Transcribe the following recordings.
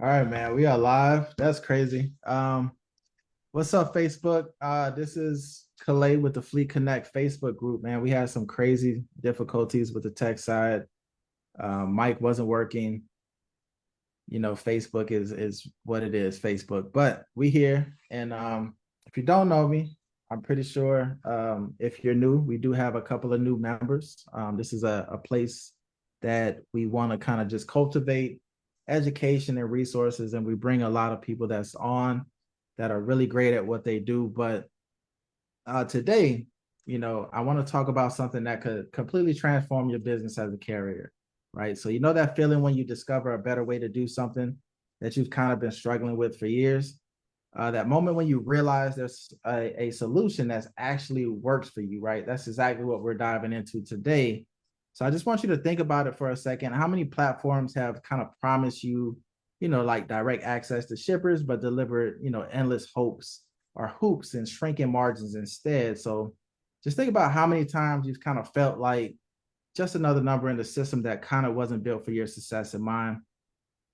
All right, man. We are live. That's crazy. What's up, Facebook? This is Calais with the Fleet Connect Facebook group, man. We had some crazy difficulties with the tech side. Mic wasn't working. Facebook is what it is, Facebook. But we here, and if you don't know me, I'm pretty sure if you're new, we do have a couple of new members. This is a place that we want to kind of just cultivate education and resources, and we bring a lot of people that's on that are really great at what they do. But today, I want to talk about something that could completely transform your business as a carrier, right? So, that feeling when you discover a better way to do something that you've kind of been struggling with for years, that moment when you realize there's a solution that's actually works for you, right? That's exactly what we're diving into today. So, I just want you to think about it for a second. How many platforms have kind of promised you, like direct access to shippers, but delivered, endless hoops and shrinking margins instead? So just think about how many times you've kind of felt like just another number in the system that kind of wasn't built for your success and mine.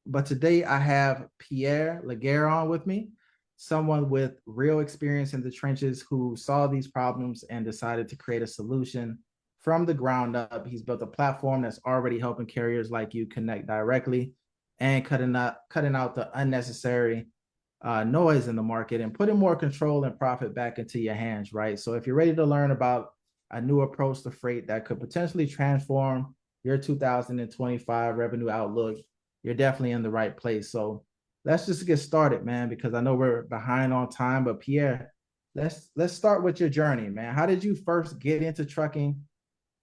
But today I have Pierre Laguerre on with me, someone with real experience in the trenches who saw these problems and decided to create a solution from the ground up. He's built a platform that's already helping carriers like you connect directly and cutting out the unnecessary noise in the market and putting more control and profit back into your hands, right? So if you're ready to learn about a new approach to freight that could potentially transform your 2025 revenue outlook, you're definitely in the right place. So let's just get started, man, because I know we're behind on time. But Pierre, let's start with your journey, man. How did you first get into trucking,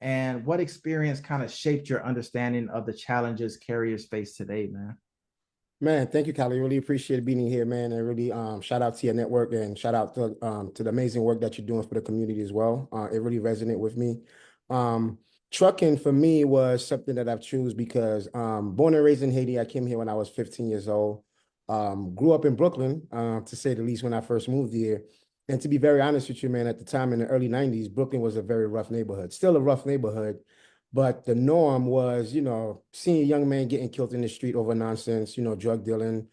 and what experience kind of shaped your understanding of the challenges carriers face today, man? Man, thank you, Callie. Really appreciate being here, man. And really shout out to your network and shout out to the amazing work that you're doing for the community as well. It really resonated with me. Um, Trucking for me was something that I've choose because born and raised in Haiti, I came here when I was 15 years old. Grew up in Brooklyn, to say the least, when I first moved here. And to be very honest with you, man, at the time in the early 90s, Brooklyn was a very rough neighborhood. Still a rough neighborhood, but the norm was, seeing a young man getting killed in the street over nonsense, drug dealing,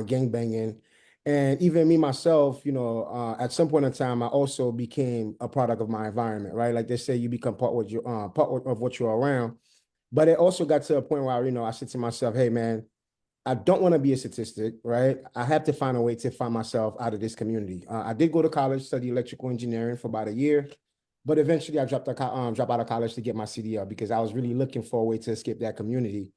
gang banging. And even me myself, at some point in time, I also became a product of my environment, right? Like they say, you become part of what you're around. But it also got to a point where, I said to myself, hey, man, I don't want to be a statistic, right? I have to find a way to find myself out of this community. I did go to college, study electrical engineering for about a year, but eventually I dropped out of college to get my CDL because I was really looking for a way to escape that community.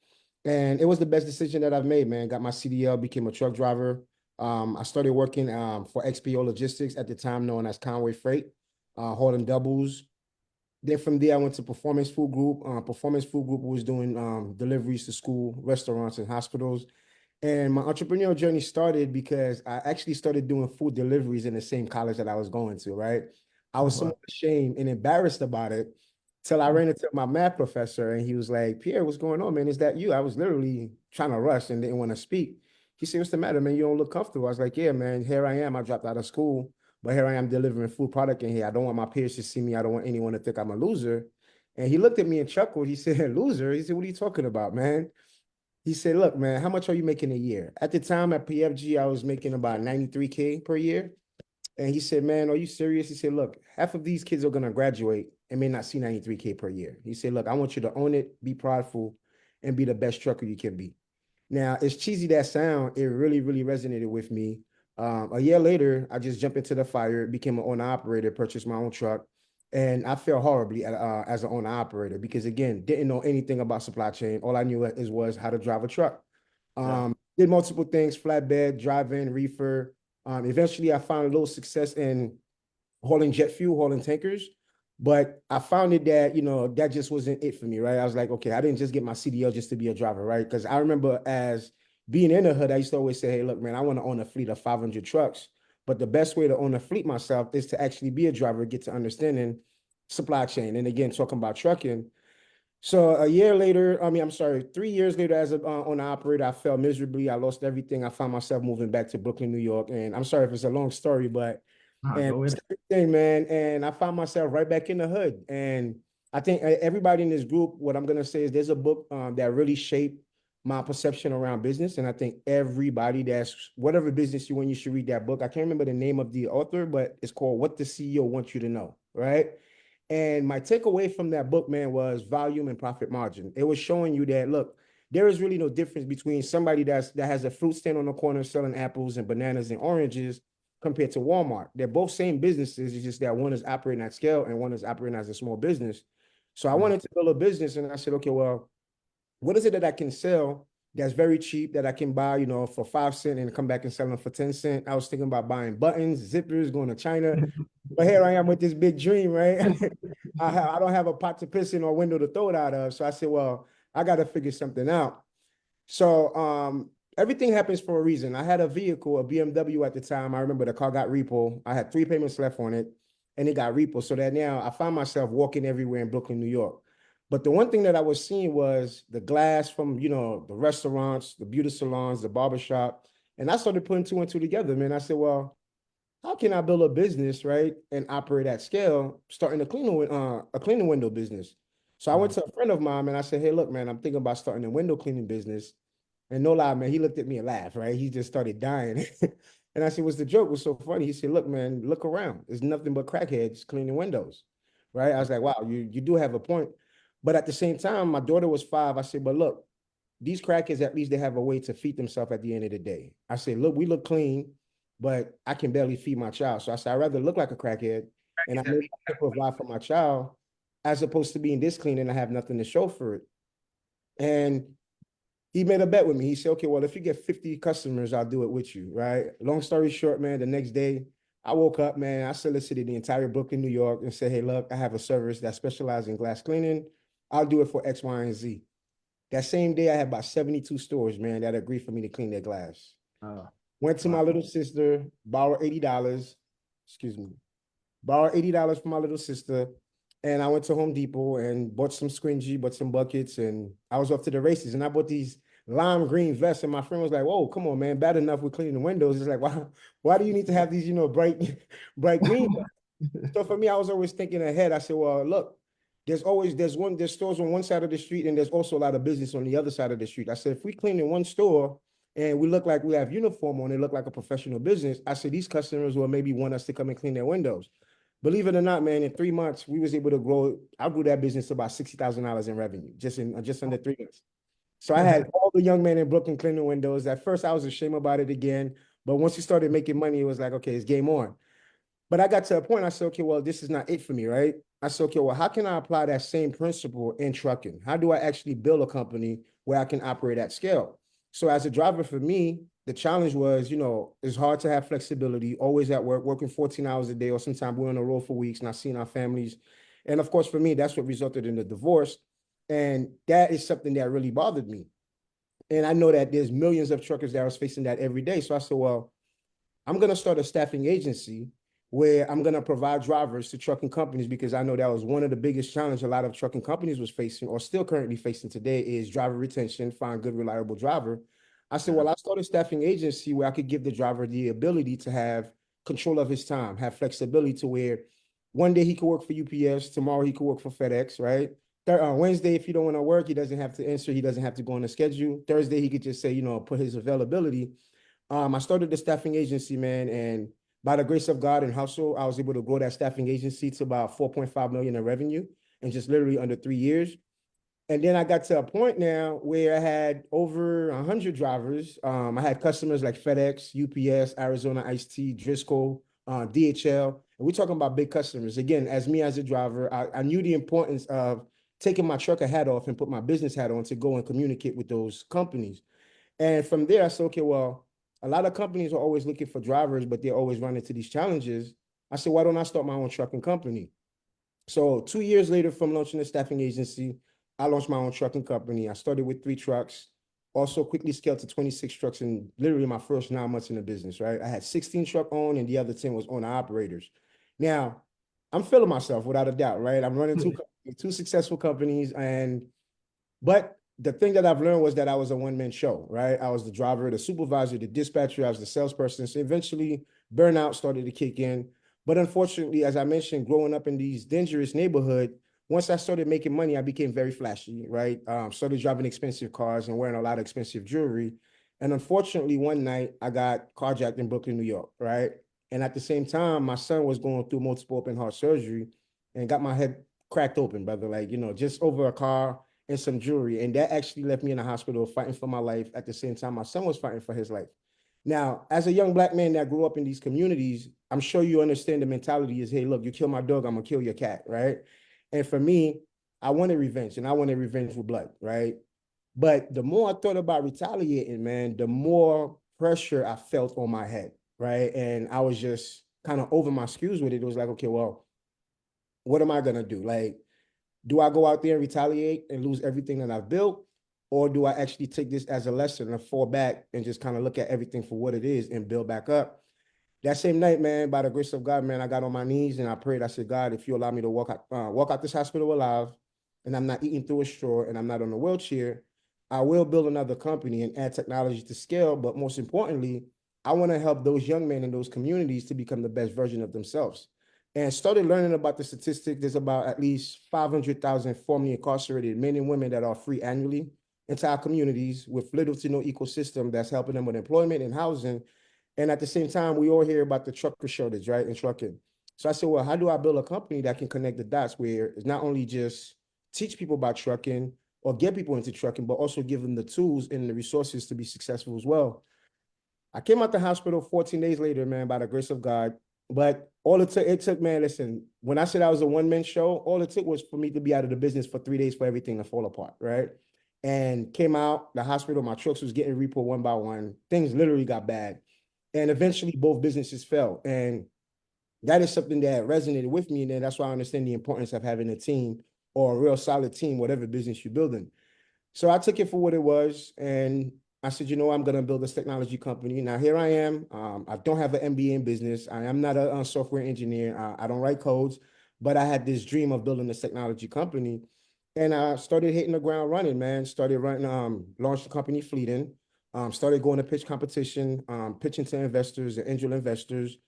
And it was the best decision that I've made, man. Got my CDL, became a truck driver. I started working for XPO Logistics at the time known as Conway Freight, hauling doubles. Then from there, I went to Performance Food Group. Performance Food Group was doing deliveries to school, restaurants, and hospitals. And my entrepreneurial journey started because I actually started doing food deliveries in the same college that I was going to, right? I was somewhat ashamed and embarrassed about it till I ran into my math professor and he was like, Pierre, what's going on, man? Is that you? I was literally trying to rush and didn't want to speak. He said, what's the matter, man? You don't look comfortable. I was like, yeah, man, here I am. I dropped out of school, but here I am delivering food product in here. I don't want my peers to see me. I don't want anyone to think I'm a loser. And he looked at me and chuckled. He said, loser? He said, what are you talking about, man? He said, look, man, how much are you making a year? At the time at PFG, I was making about 93K per year. And he said, man, are you serious? He said, look, half of these kids are going to graduate and may not see 93K per year. He said, look, I want you to own it, be prideful, and be the best trucker you can be. Now, as cheesy that sound, it really, really resonated with me. A year later, I just jumped into the fire, became an owner operator, purchased my own truck, and I felt horribly as an owner operator because again, didn't know anything about supply chain. All I knew was how to drive a truck. Yeah. Did multiple things: flatbed, drive-in, reefer. Eventually, I found a little success in hauling jet fuel, hauling tankers. But I found it that, that just wasn't it for me, right? I was like, okay, I didn't just get my CDL just to be a driver, right? Because I remember as being in the hood, I used to always say, hey, look, man, I want to own a fleet of 500 trucks. But the best way to own a fleet myself is to actually be a driver, get to understanding supply chain. And again, talking about trucking. So a year later, I'm sorry, 3 years later, as an owner operator, I fell miserably. I lost everything. I found myself moving back to Brooklyn, New York. And I'm sorry if it's a long story, but and Go with it's it. everything, man. And I found myself right back in the hood. And I think everybody in this group, what I'm gonna say is there's a book that really shaped my perception around business. And I think everybody that's whatever business you want, you should read that book. I can't remember the name of the author, but it's called What the CEO Wants You to Know, right? And my takeaway from that book, man, was volume and profit margin. It was showing you that, look, there is really no difference between somebody that has a fruit stand on the corner selling apples and bananas and oranges compared to Walmart. They're both same businesses. It's just that one is operating at scale and one is operating as a small business. So I wanted to build a business, and I said, okay, well, what is it that I can sell that's very cheap that I can buy, for 5 cents and come back and sell them for 10 cents? I was thinking about buying buttons, zippers, going to China. But here I am with this big dream, right? I don't have a pot to piss in or window to throw it out of. So I said, well, I got to figure something out. So everything happens for a reason. I had a vehicle, a BMW at the time. I remember the car got repo. I had 3 payments left on it, and it got repo. So that now I found myself walking everywhere in Brooklyn, New York. But the one thing that I was seeing was the glass from, the restaurants, the beauty salons, the barbershop. And I started putting 2 and 2 together, man. I said, well, how can I build a business, right, and operate at scale, starting a cleaning window business? So I went to a friend of mine and I said, hey, look, man, I'm thinking about starting a window cleaning business. And no lie, man, he looked at me and laughed, right? He just started dying. And I said, what's the joke? What's so funny? He said, look, man, look around. There's nothing but crackheads cleaning windows, right? I was like, wow, you do have a point. But at the same time, my daughter was 5. I said, but look, these crackheads, at least they have a way to feed themselves at the end of the day. I said, look, we look clean, but I can barely feed my child. So I said, I'd rather look like a crackhead and I know I can provide for my child as opposed to being this clean and I have nothing to show for it. And he made a bet with me. He said, okay, well, if you get 50 customers, I'll do it with you, right? Long story short, man, the next day I woke up, man, I solicited the entire Brooklyn, New York and said, hey, look, I have a service that specializes in glass cleaning. I'll do it for X, Y, and Z. That same day, I had about 72 stores, man, that agreed for me to clean their glass. Went to my little sister, borrowed $80, borrowed $80 from my little sister. And I went to Home Depot and bought some scringy, bought some buckets, and I was off to the races. And I bought these lime green vests, and my friend was like, whoa, come on, man, bad enough with cleaning the windows. It's like, why do you need to have these, bright green? So for me, I was always thinking ahead. I said, well, look, there's stores on one side of the street, and there's also a lot of business on the other side of the street. I said, if we clean in one store and we look like we have uniform on, it look like a professional business, I said, these customers will maybe want us to come and clean their windows. Believe it or not, man, in 3 months, we was able to grow. I grew that business to about $60,000 in revenue, just under 3 months. So I had all the young men in Brooklyn cleaning windows. At first, I was ashamed about it again. But once we started making money, it was like, okay, it's game on. But I got to a point, I said, okay, well, this is not it for me, right? I said, okay, well, how can I apply that same principle in trucking? How do I actually build a company where I can operate at scale? So as a driver for me, the challenge was, it's hard to have flexibility, always at work, working 14 hours a day, or sometimes we're on the road for weeks, not seeing our families. And of course, for me, that's what resulted in the divorce. And that is something that really bothered me. And I know that there's millions of truckers that are facing that every day. So I said, well, I'm going to start a staffing agency where I'm going to provide drivers to trucking companies, because I know that was one of the biggest challenges a lot of trucking companies was facing, or still currently facing today, is driver retention, find good, reliable driver. I said, well, I'll start a staffing agency where I could give the driver the ability to have control of his time, have flexibility to where one day he could work for UPS, tomorrow he could work for FedEx, right? Wednesday, if he don't want to work, he doesn't have to answer, he doesn't have to go on the schedule. Thursday, he could just say, put his availability. I started the staffing agency, man, and by the grace of God and hustle, I was able to grow that staffing agency to about 4.5 million in revenue in just literally under 3 years. And then I got to a point now where I had over 100 drivers. I had customers like FedEx, UPS, Arizona Iced Tea, Driscoll, DHL. And we're talking about big customers. Again, as a driver, I knew the importance of taking my trucker hat off and put my business hat on to go and communicate with those companies. And from there, I said, okay, well, a lot of companies are always looking for drivers, but they're always running into these challenges. I said, why don't I start my own trucking company? So 2 years later from launching the staffing agency, I launched my own trucking company. I started with 3 trucks, also quickly scaled to 26 trucks in literally my first 9 months in the business, right? I had 16 truck owned and the other 10 was owner operators. Now, I'm feeling myself without a doubt, right? I'm running two successful companies, but the thing that I've learned was that I was a one-man show, right? I was the driver, the supervisor, the dispatcher, I was the salesperson. So eventually burnout started to kick in. But unfortunately, as I mentioned, growing up in these dangerous neighborhoods, once I started making money, I became very flashy, right? Started driving expensive cars and wearing a lot of expensive jewelry. And unfortunately, one night I got carjacked in Brooklyn, New York, right? And at the same time, my son was going through multiple open heart surgery and got my head cracked open, brother, like, just over a car and some jewelry. And that actually left me in the hospital fighting for my life. At the same time, my son was fighting for his life. Now, as a young Black man that grew up in these communities, I'm sure you understand the mentality is, hey, look, you kill my dog, I'm gonna kill your cat, right? And for me, I wanted revenge, and I wanted revenge with blood, right? But the more I thought about retaliating, man, the more pressure I felt on my head, right? And I was just kind of over my skis with it. It was like, okay, well, what am I gonna do? Like, do I go out there and retaliate and lose everything that I've built? Or do I actually take this as a lesson and fall back and just kind of look at everything for what it is and build back up? That same night, man, by the grace of God, man, I got on my knees and I prayed. I said, God, if you allow me to walk out this hospital alive, and I'm not eating through a straw and I'm not on a wheelchair, I will build another company and add technology to scale. But most importantly, I want to help those young men in those communities to become the best version of themselves. And started learning about the statistic. There's about at least 500,000 formerly incarcerated men and women that are free annually into our communities with little to no ecosystem that's helping them with employment and housing. And at the same time, we all hear about the trucker shortage, right, in trucking. So I said, well, how do I build a company that can connect the dots where it's not only just teach people about trucking or get people into trucking, but also give them the tools and the resources to be successful as well. I came out the hospital 14 days later, man, by the grace of God. But all it took, man, listen, when I said I was a one-man show, all it took was for me to be out of the business for 3 days for everything to fall apart, right? And came out the hospital, my trucks was getting repo one by one. Things literally got bad. And eventually both businesses fell. And that is something that resonated with me. And then that's why I understand the importance of having a team or a real solid team, whatever business you're building. So I took it for what it was. And I said, I'm going to build this technology company. Now, here I am. I don't have an MBA in business. I am not a software engineer. I don't write codes, but I had this dream of building this technology company. And I started hitting the ground running, man. Started running, launched the company Fleeting. Started going to pitch competition, pitching to investors and angel investors,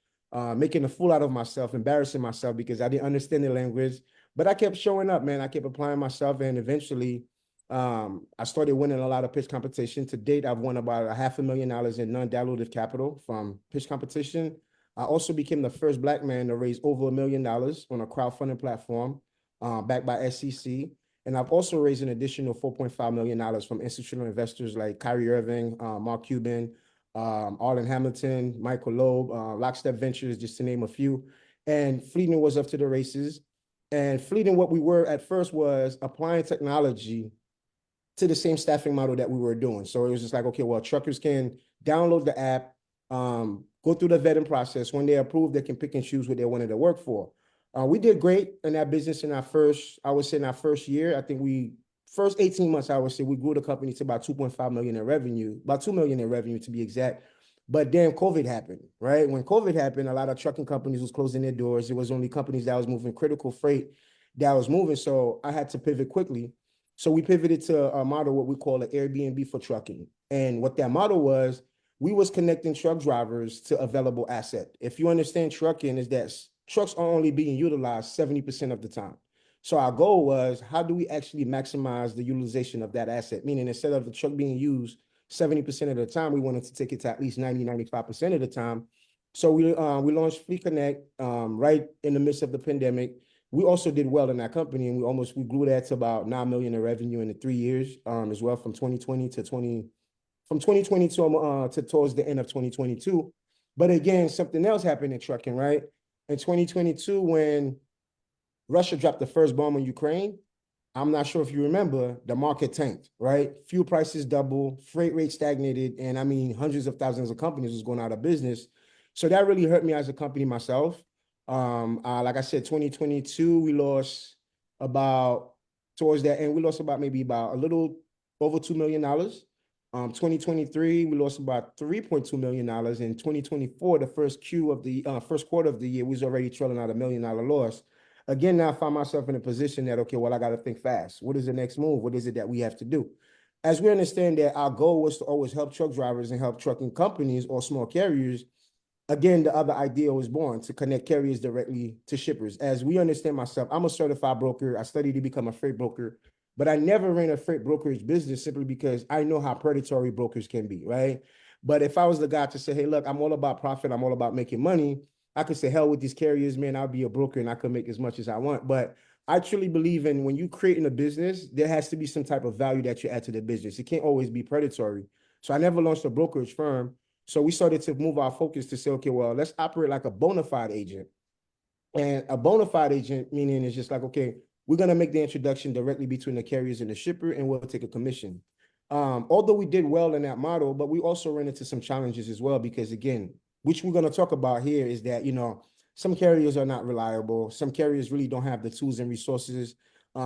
making a fool out of myself, embarrassing myself because I didn't understand the language. But I kept showing up, man. I kept applying myself, and eventually I started winning a lot of pitch competition. To date, I've won about $500,000 in non-dilutive capital from pitch competition. I also became the first Black man to raise over $1 million on a crowdfunding platform backed by SEC. And I've also raised an additional $4.5 million from institutional investors like Kyrie Irving, Mark Cuban, Arlen Hamilton, Michael Loeb, Lockstep Ventures, just to name a few. And Fleeting was up to the races. And Fleeting, what we were at first was applying technology to the same staffing model that we were doing. So it was just like, okay, well, truckers can download the app, go through the vetting process. When they're approved, they can pick and choose what they wanted to work for. We did great in that business in our first year. I think first 18 months, I would say we grew the company to about 2.5 million in revenue, about 2 million in revenue to be exact. But then COVID happened, right? When COVID happened, a lot of trucking companies was closing their doors. It was only companies that was moving critical freight that was moving. So I had to pivot quickly. So we pivoted to a model, what we call an Airbnb for trucking. And what that model was, we was connecting truck drivers to available asset. If you understand trucking, is that trucks are only being utilized 70% of the time. So our goal was, how do we actually maximize the utilization of that asset? Meaning instead of the truck being used 70% of the time, we wanted to take it to at least 90, 95% of the time. So we launched Fleet Connect right in the midst of the pandemic. We also did well in that company, and we grew that to about 9 million in revenue in the 3 years as well, from 2020 to towards the end of 2022. But again, something else happened in trucking, right? In 2022, when Russia dropped the first bomb on Ukraine, I'm not sure if you remember, the market tanked, right? Fuel prices doubled, freight rates stagnated, and I mean, hundreds of thousands of companies was going out of business. So that really hurt me as a company myself. Like I said, 2022, we lost about, towards that end, we lost about maybe about a little over $2 million. 2023, we lost about $3.2 million. In 2024, the first quarter of the year, we was already trailing out $1 million loss. Again, now I find myself in a position that, okay, well, I got to think fast. What is the next move? What is it that we have to do? As we understand that our goal was to always help truck drivers and help trucking companies or small carriers again, the other idea was born to connect carriers directly to shippers. As we understand myself, I'm a certified broker. I studied to become a freight broker, but I never ran a freight brokerage business simply because I know how predatory brokers can be, right? But if I was the guy to say, hey, look, I'm all about profit, I'm all about making money, I could say, hell with these carriers, man, I'll be a broker and I could make as much as I want. But I truly believe in when you creating a business, there has to be some type of value that you add to the business. It can't always be predatory. So I never launched a brokerage firm. So we started to move our focus to say, okay, well, let's operate like a bona fide agent. And a bona fide agent, meaning it's just like, okay, we're going to make the introduction directly between the carriers and the shipper, and we'll take a commission. Although we did well in that model, but we also ran into some challenges as well, because again, which we're going to talk about here is that, some carriers are not reliable. Some carriers really don't have the tools and resources.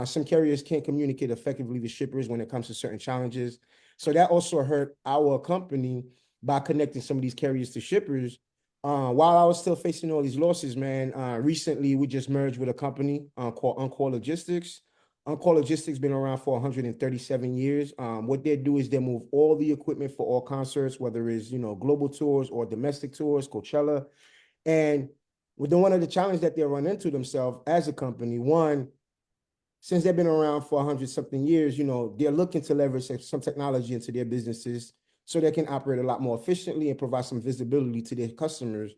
Some carriers can't communicate effectively with shippers when it comes to certain challenges. So that also hurt our company by connecting some of these carriers to shippers. While I was still facing all these losses, man, recently we just merged with a company called Encore Logistics. Encore Logistics been around for 137 years. What they do is they move all the equipment for all concerts, whether it's, global tours or domestic tours, Coachella. And with one of the challenges that they run into themselves as a company, one, since they've been around for 100-something years, they're looking to leverage some technology into their businesses so they can operate a lot more efficiently and provide some visibility to their customers.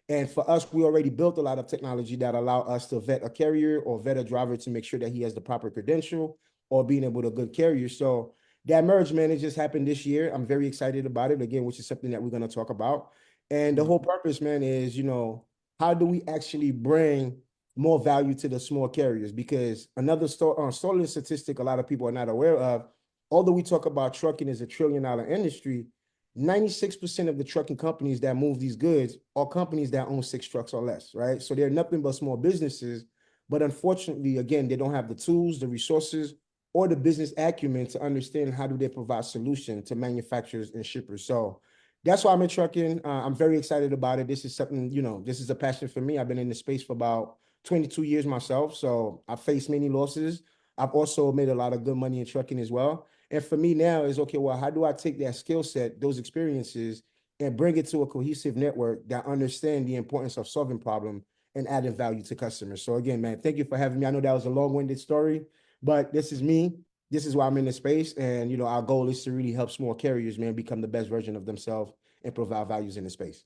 And for us, we already built a lot of technology that allow us to vet a carrier or vet a driver to make sure that he has the proper credential or being able to good carrier. So that merge, man, it just happened this year. I'm very excited about it, again, which is something that we're going to talk about. And the whole purpose, man, is, how do we actually bring more value to the small carriers? Because another stolen statistic a lot of people are not aware of, although we talk about trucking as a $1 trillion industry, 96% of the trucking companies that move these goods are companies that own 6 trucks or less, right? So they're nothing but small businesses. But unfortunately, again, they don't have the tools, the resources, or the business acumen to understand how do they provide solution to manufacturers and shippers. So that's why I'm in trucking. I'm very excited about it. This is something, this is a passion for me. I've been in the space for about 22 years myself. So I've faced many losses. I've also made a lot of good money in trucking as well. And for me now is, okay, well, how do I take that skill set, those experiences, and bring it to a cohesive network that understand the importance of solving problem and adding value to customers? So again, man, thank you for having me. I know that was a long-winded story, but this is me. This is why I'm in the space. And, our goal is to really help small carriers, man, become the best version of themselves and provide values in the space.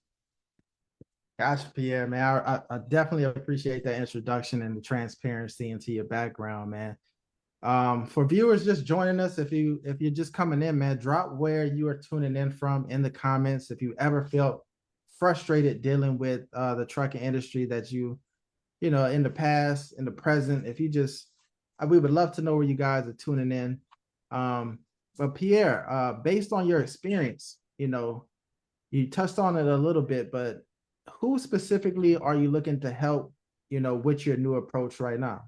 Gotcha, Pierre, man. I definitely appreciate that introduction and the transparency into your background, man. For viewers just joining us, if you're just coming in, man, drop where you are tuning in from in the comments. If you ever felt frustrated dealing with the trucking industry that in the past, in the present, we would love to know where you guys are tuning in. But Pierre, based on your experience, you touched on it a little bit, but who specifically are you looking to help, with your new approach right now?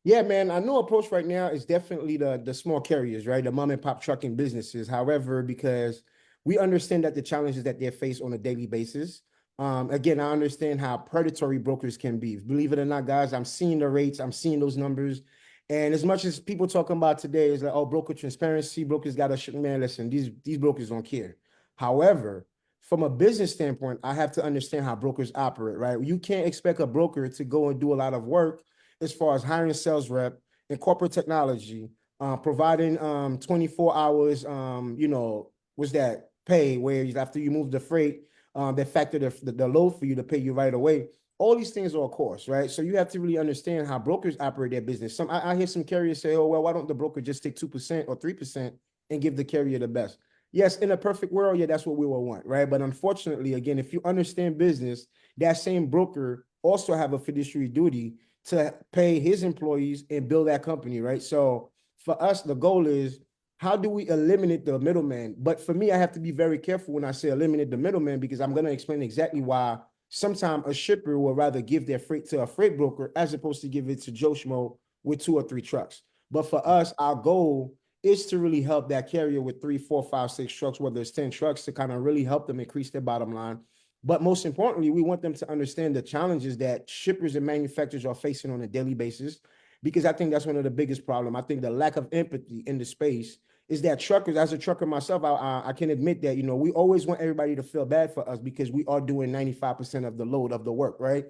Yeah, man, our new approach right now is definitely the small carriers, right? The mom and pop trucking businesses. However, because we understand that the challenges that they face on a daily basis. Again, I understand how predatory brokers can be. Believe it or not, guys, I'm seeing the rates, I'm seeing those numbers. And as much as people talking about today is like, oh, broker transparency, brokers got to, man, listen, these brokers don't care. However, from a business standpoint, I have to understand how brokers operate, right? You can't expect a broker to go and do a lot of work as far as hiring sales rep and corporate technology, providing 24 hours, what's that pay where after you move the freight, they factor the load for you to pay you right away. All these things are of course, right? So you have to really understand how brokers operate their business. I hear some carriers say, oh, well, why don't the broker just take 2% or 3% and give the carrier the best? Yes, in a perfect world, yeah, that's what we will want, right? But unfortunately, again, if you understand business, that same broker also have a fiduciary duty to pay his employees and build that company, right? So for us, the goal is how do we eliminate the middleman? But for me, I have to be very careful when I say eliminate the middleman, because I'm going to explain exactly why sometimes a shipper will rather give their freight to a freight broker as opposed to give it to Joe Schmo with 2 or 3 trucks. But for us, our goal is to really help that carrier with 3, 4, 5, 6 trucks, whether it's 10 trucks, to kind of really help them increase their bottom line. But most importantly, we want them to understand the challenges that shippers and manufacturers are facing on a daily basis, because I think that's one of the biggest problems. I think the lack of empathy in the space is that truckers, as a trucker myself, I can admit that, you know, we always want everybody to feel bad for us because we are doing 95% of the load of the work, right?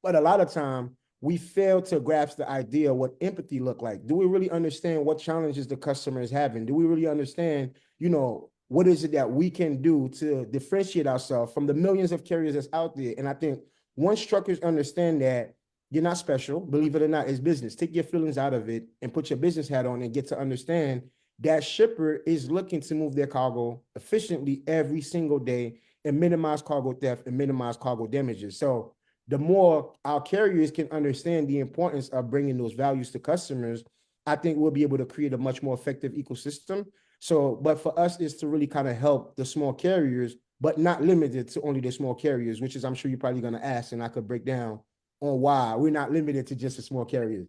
But a lot of time we fail to grasp the idea of what empathy look like. Do we really understand what challenges the customer is having? Do we really understand, you know, what is it that we can do to differentiate ourselves from the millions of carriers that's out there? And I think once truckers understand that you're not special, believe it or not, it's business. Take your feelings out of it and put your business hat on and get to understand that shipper is looking to move their cargo efficiently every single day and minimize cargo theft and minimize cargo damages. So the more our carriers can understand the importance of bringing those values to customers, I think we'll be able to create a much more effective ecosystem. So, but for us is to really kind of help the small carriers, but not limited to only the small carriers, which is I'm sure you're probably going to ask, and I could break down on why we're not limited to just the small carriers.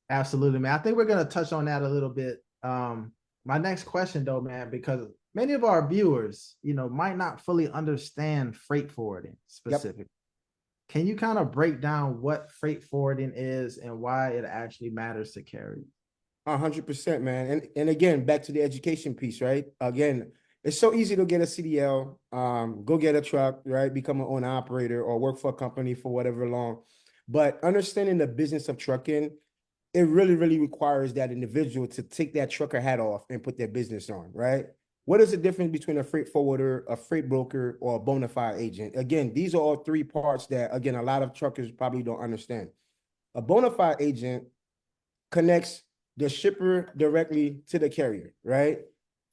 Absolutely, man. I think we're gonna touch on that a little bit. My next question though, man, because many of our viewers, you know, might not fully understand freight forwarding specifically. Can you kind of break down what freight forwarding is and why it actually matters to carriers? 100%, man. And again, back to the education piece, right? Again, it's so easy to get a CDL, go get a truck, right? Become an owner operator or work for a company for whatever long. But understanding the business of trucking, it really, really requires that individual to take that trucker hat off and put their business on, right? What is the difference between a freight forwarder, a freight broker, or a bona fide agent? Again, these are all three parts that, again, a lot of truckers probably don't understand. A bona fide agent connects the shipper directly to the carrier, right?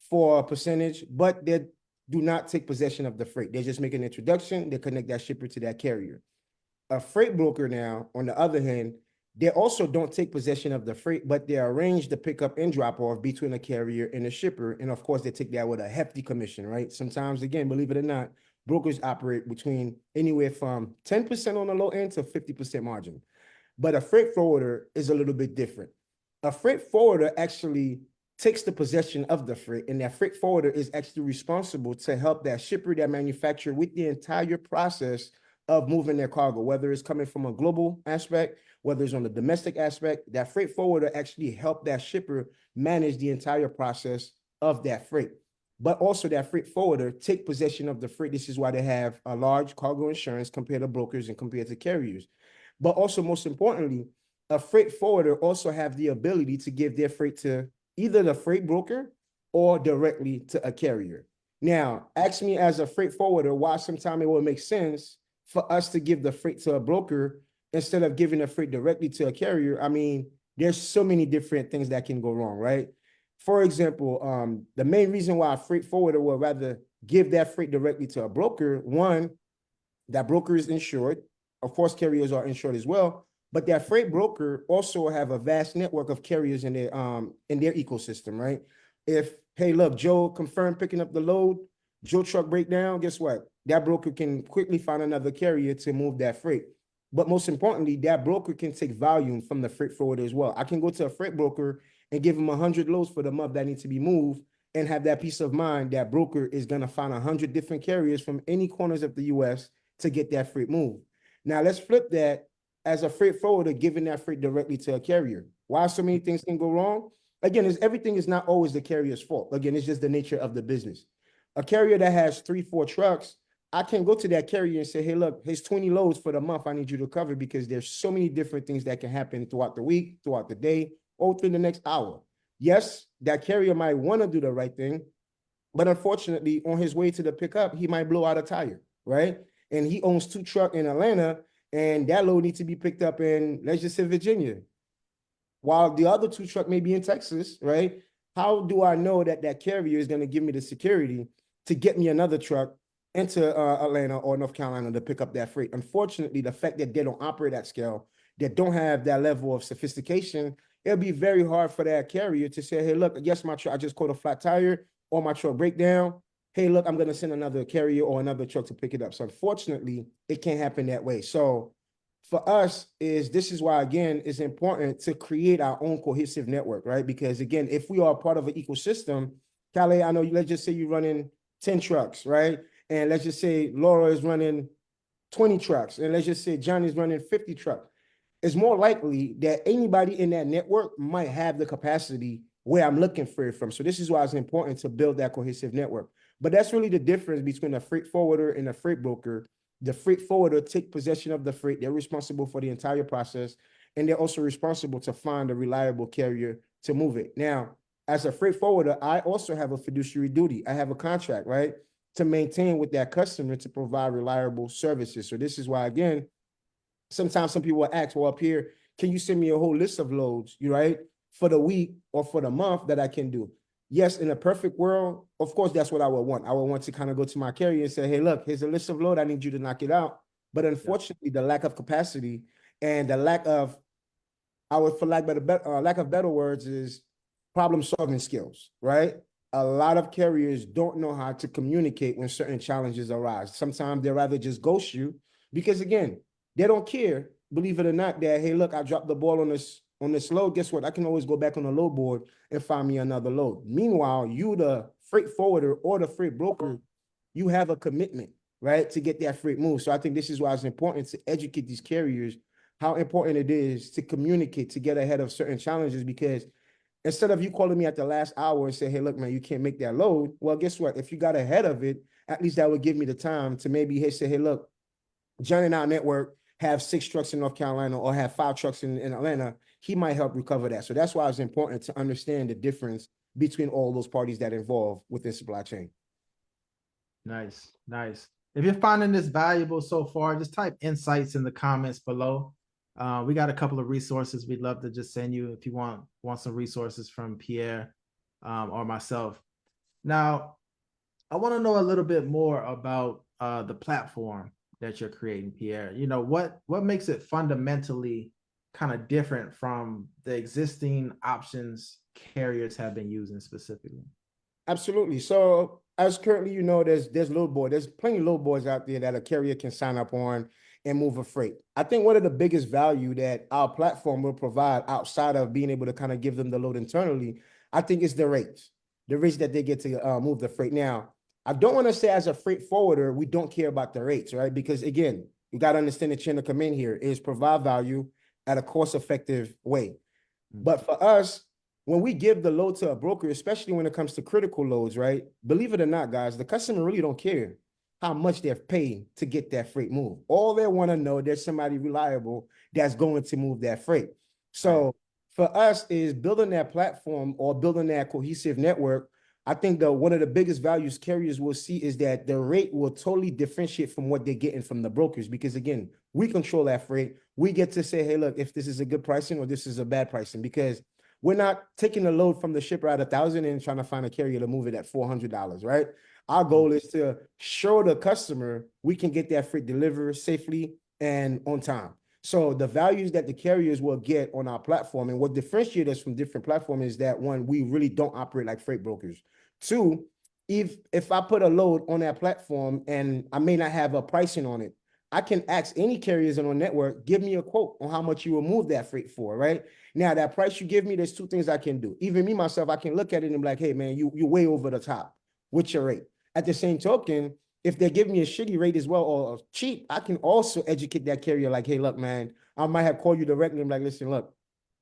For a percentage, but they do not take possession of the freight. They just make an introduction, they connect that shipper to that carrier. A freight broker now, on the other hand, they also don't take possession of the freight, but they arrange the pickup and drop off between a carrier and a shipper. And of course, they take that with a hefty commission, right? Sometimes, again, believe it or not, brokers operate between anywhere from 10% on the low end to 50% margin. But a freight forwarder is a little bit different. A freight forwarder actually takes the possession of the freight, and that freight forwarder is actually responsible to help that shipper, that manufacturer with the entire process of moving their cargo, whether it's coming from a global aspect, whether it's on the domestic aspect. That freight forwarder actually help that shipper manage the entire process of that freight. But also that freight forwarder take possession of the freight. This is why they have a large cargo insurance compared to brokers and compared to carriers. But also, most importantly, a freight forwarder also have the ability to give their freight to either the freight broker or directly to a carrier. Now, ask me as a freight forwarder why sometimes it will make sense for us to give the freight to a broker instead of giving the freight directly to a carrier. I mean, there's so many different things that can go wrong, right? For example, the main reason why a freight forwarder would rather give that freight directly to a broker, one, that broker is insured. Of course, carriers are insured as well, but that freight broker also have a vast network of carriers in their ecosystem, right? If, hey, look, Joe confirmed picking up the load, Joe truck breakdown, guess what? That broker can quickly find another carrier to move that freight. But most importantly, that broker can take volume from the freight forwarder as well. I can go to a freight broker and give him 100 loads for the month that need to be moved and have that peace of mind that broker is going to find 100 different carriers from any corners of the US to get that freight moved. Now, let's flip that as a freight forwarder giving that freight directly to a carrier. Why so many things can go wrong? Again, everything is not always the carrier's fault. Again, it's just the nature of the business. A carrier that has 3-4 trucks, I can go to that carrier and say, hey, look, here's 20 loads for the month I need you to cover, because there's so many different things that can happen throughout the week, throughout the day, or within the next hour. Yes, that carrier might want to do the right thing, but unfortunately, on his way to the pickup, he might blow out a tire, right? And he owns 2 trucks in Atlanta, and that load needs to be picked up in, let's just say, Virginia, while the other 2 trucks may be in Texas, right? How do I know that that carrier is going to give me the security to get me another truck into Atlanta or North Carolina to pick up that freight? Unfortunately, the fact that they don't operate at scale, that don't have that level of sophistication, it'll be very hard for that carrier to say, hey, look, yes, my truck, I just caught a flat tire or my truck breakdown. Hey, look, I'm going to send another carrier or another truck to pick it up. So unfortunately, it can't happen that way. So for us, this is why, again, it's important to create our own cohesive network, right? Because again, if we are part of an ecosystem, Calais, I know, let's just say you're running 10 trucks, right? And let's just say Laura is running 20 trucks. And let's just say Johnny's running 50 trucks. It's more likely that anybody in that network might have the capacity where I'm looking for it from. So this is why it's important to build that cohesive network. But that's really the difference between a freight forwarder and a freight broker. The freight forwarder take possession of the freight. They're responsible for the entire process, and they're also responsible to find a reliable carrier to move it. Now, as a freight forwarder, I also have a fiduciary duty. I have a contract, right, to maintain with that customer to provide reliable services. So this is why, again, sometimes some people will ask, well, up here, can you send me a whole list of loads, you right, for the week or for the month that I can do? Yes, in a perfect world, of course, that's what I would want. I would want to kind of go to my carrier and say, hey, look, here's a list of load. I need you to knock it out. But unfortunately, the lack of capacity and the lack of, I would, for lack of better words, is problem solving skills, right? A lot of carriers don't know how to communicate when certain challenges arise. Sometimes they rather just ghost you because, again, they don't care, believe it or not, that, hey, look, I dropped the ball on this load. Guess what? I can always go back on the load board and find me another load. Meanwhile, you, the freight forwarder or the freight broker, you have a commitment, right, to get that freight moved. So I think this is why it's important to educate these carriers how important it is to communicate, to get ahead of certain challenges, because instead of you calling me at the last hour and say, hey, look, man, you can't make that load. Well, guess what? If you got ahead of it, at least that would give me the time to maybe say, hey, look, John and our network have 6 trucks in North Carolina or have 5 trucks in Atlanta. He might help recover that. So that's why it's important to understand the difference between all those parties that are involved within supply chain. Nice, nice. If you're finding this valuable so far, just type insights in the comments below. We got a couple of resources we'd love to just send you if you want some resources from Pierre or myself. Now, I want to know a little bit more about the platform that you're creating, Pierre. You know, what makes it fundamentally kind of different from the existing options carriers have been using specifically? Absolutely. So as currently, you know, there's load board. There's plenty of load boards out there that a carrier can sign up on and move a freight. I think one of the biggest value that our platform will provide outside of being able to kind of give them the load internally, I think is the rates that they get to move the freight. Now, I don't want to say as a freight forwarder, we don't care about the rates, right? Because again, you got to understand the chain of command here is provide value at a cost-effective way. But for us, when we give the load to a broker, especially when it comes to critical loads, right? Believe it or not, guys, the customer really don't care how much they're paying to get that freight moved. All they want to know, there's somebody reliable that's going to move that freight. So for us is building that platform or building that cohesive network. I think one of the biggest values carriers will see is that the rate will totally differentiate from what they're getting from the brokers. Because again, we control that freight. We get to say, hey, look, if this is a good pricing or this is a bad pricing, because we're not taking the load from the shipper at $1,000 and trying to find a carrier to move it at $400, right? Our goal is to show the customer we can get that freight delivered safely and on time. So the values that the carriers will get on our platform and what differentiates us from different platforms is that, one, we really don't operate like freight brokers. 2, if I put a load on that platform and I may not have a pricing on it, I can ask any carriers on our network, give me a quote on how much you will move that freight for, right? Now, that price you give me, there's 2 things I can do. Even me, myself, I can look at it and be like, hey, man, you're way over the top with your rate. At the same token, if they give me a shitty rate as well or cheap, I can also educate that carrier like, hey, look, man, I might have called you directly and be like, listen, look,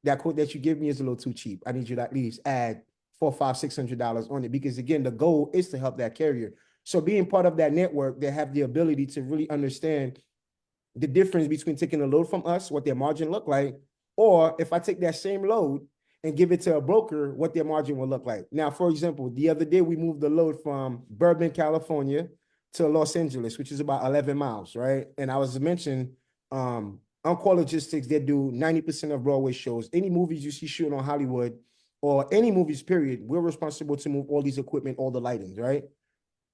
that quote that you give me is a little too cheap. I need you to at least add $400, $500, $600 on it. Because again, the goal is to help that carrier. So being part of that network, they have the ability to really understand the difference between taking a load from us, what their margin look like, or if I take that same load and give it to a broker, what their margin will look like. Now, for example, the other day we moved the load from Bourbon, California to Los Angeles, which is about 11 miles, right? And I was mentioning Encore Logistics, they do 90% of Broadway shows. Any movies you see shooting on Hollywood or any movies, period, we're responsible to move all these equipment, all the lightings, right?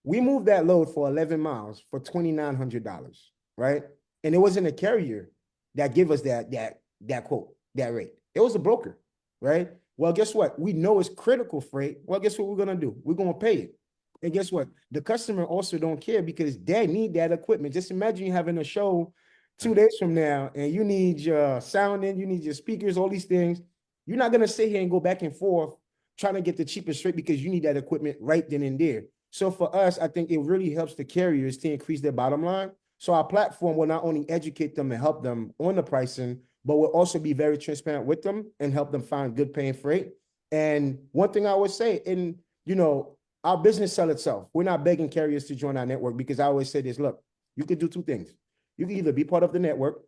We moved that load for 11 miles for $2,900, right? And it wasn't a carrier that gave us that quote, that rate. It was a broker, right? Well, guess what? We know it's critical freight. Well, guess what we're going to do? We're going to pay it. And guess what? The customer also don't care because they need that equipment. Just imagine you having a show 2 days from now and you need your sound in, you need your speakers, all these things. You're not going to sit here and go back and forth trying to get the cheapest rate because you need that equipment right then and there. So for us, I think it really helps the carriers to increase their bottom line. So our platform will not only educate them and help them on the pricing, but will also be very transparent with them and help them find good paying freight. And one thing I would say, and you know, our business sell itself. We're not begging carriers to join our network because I always say this, look, you could do two things. You can either be part of the network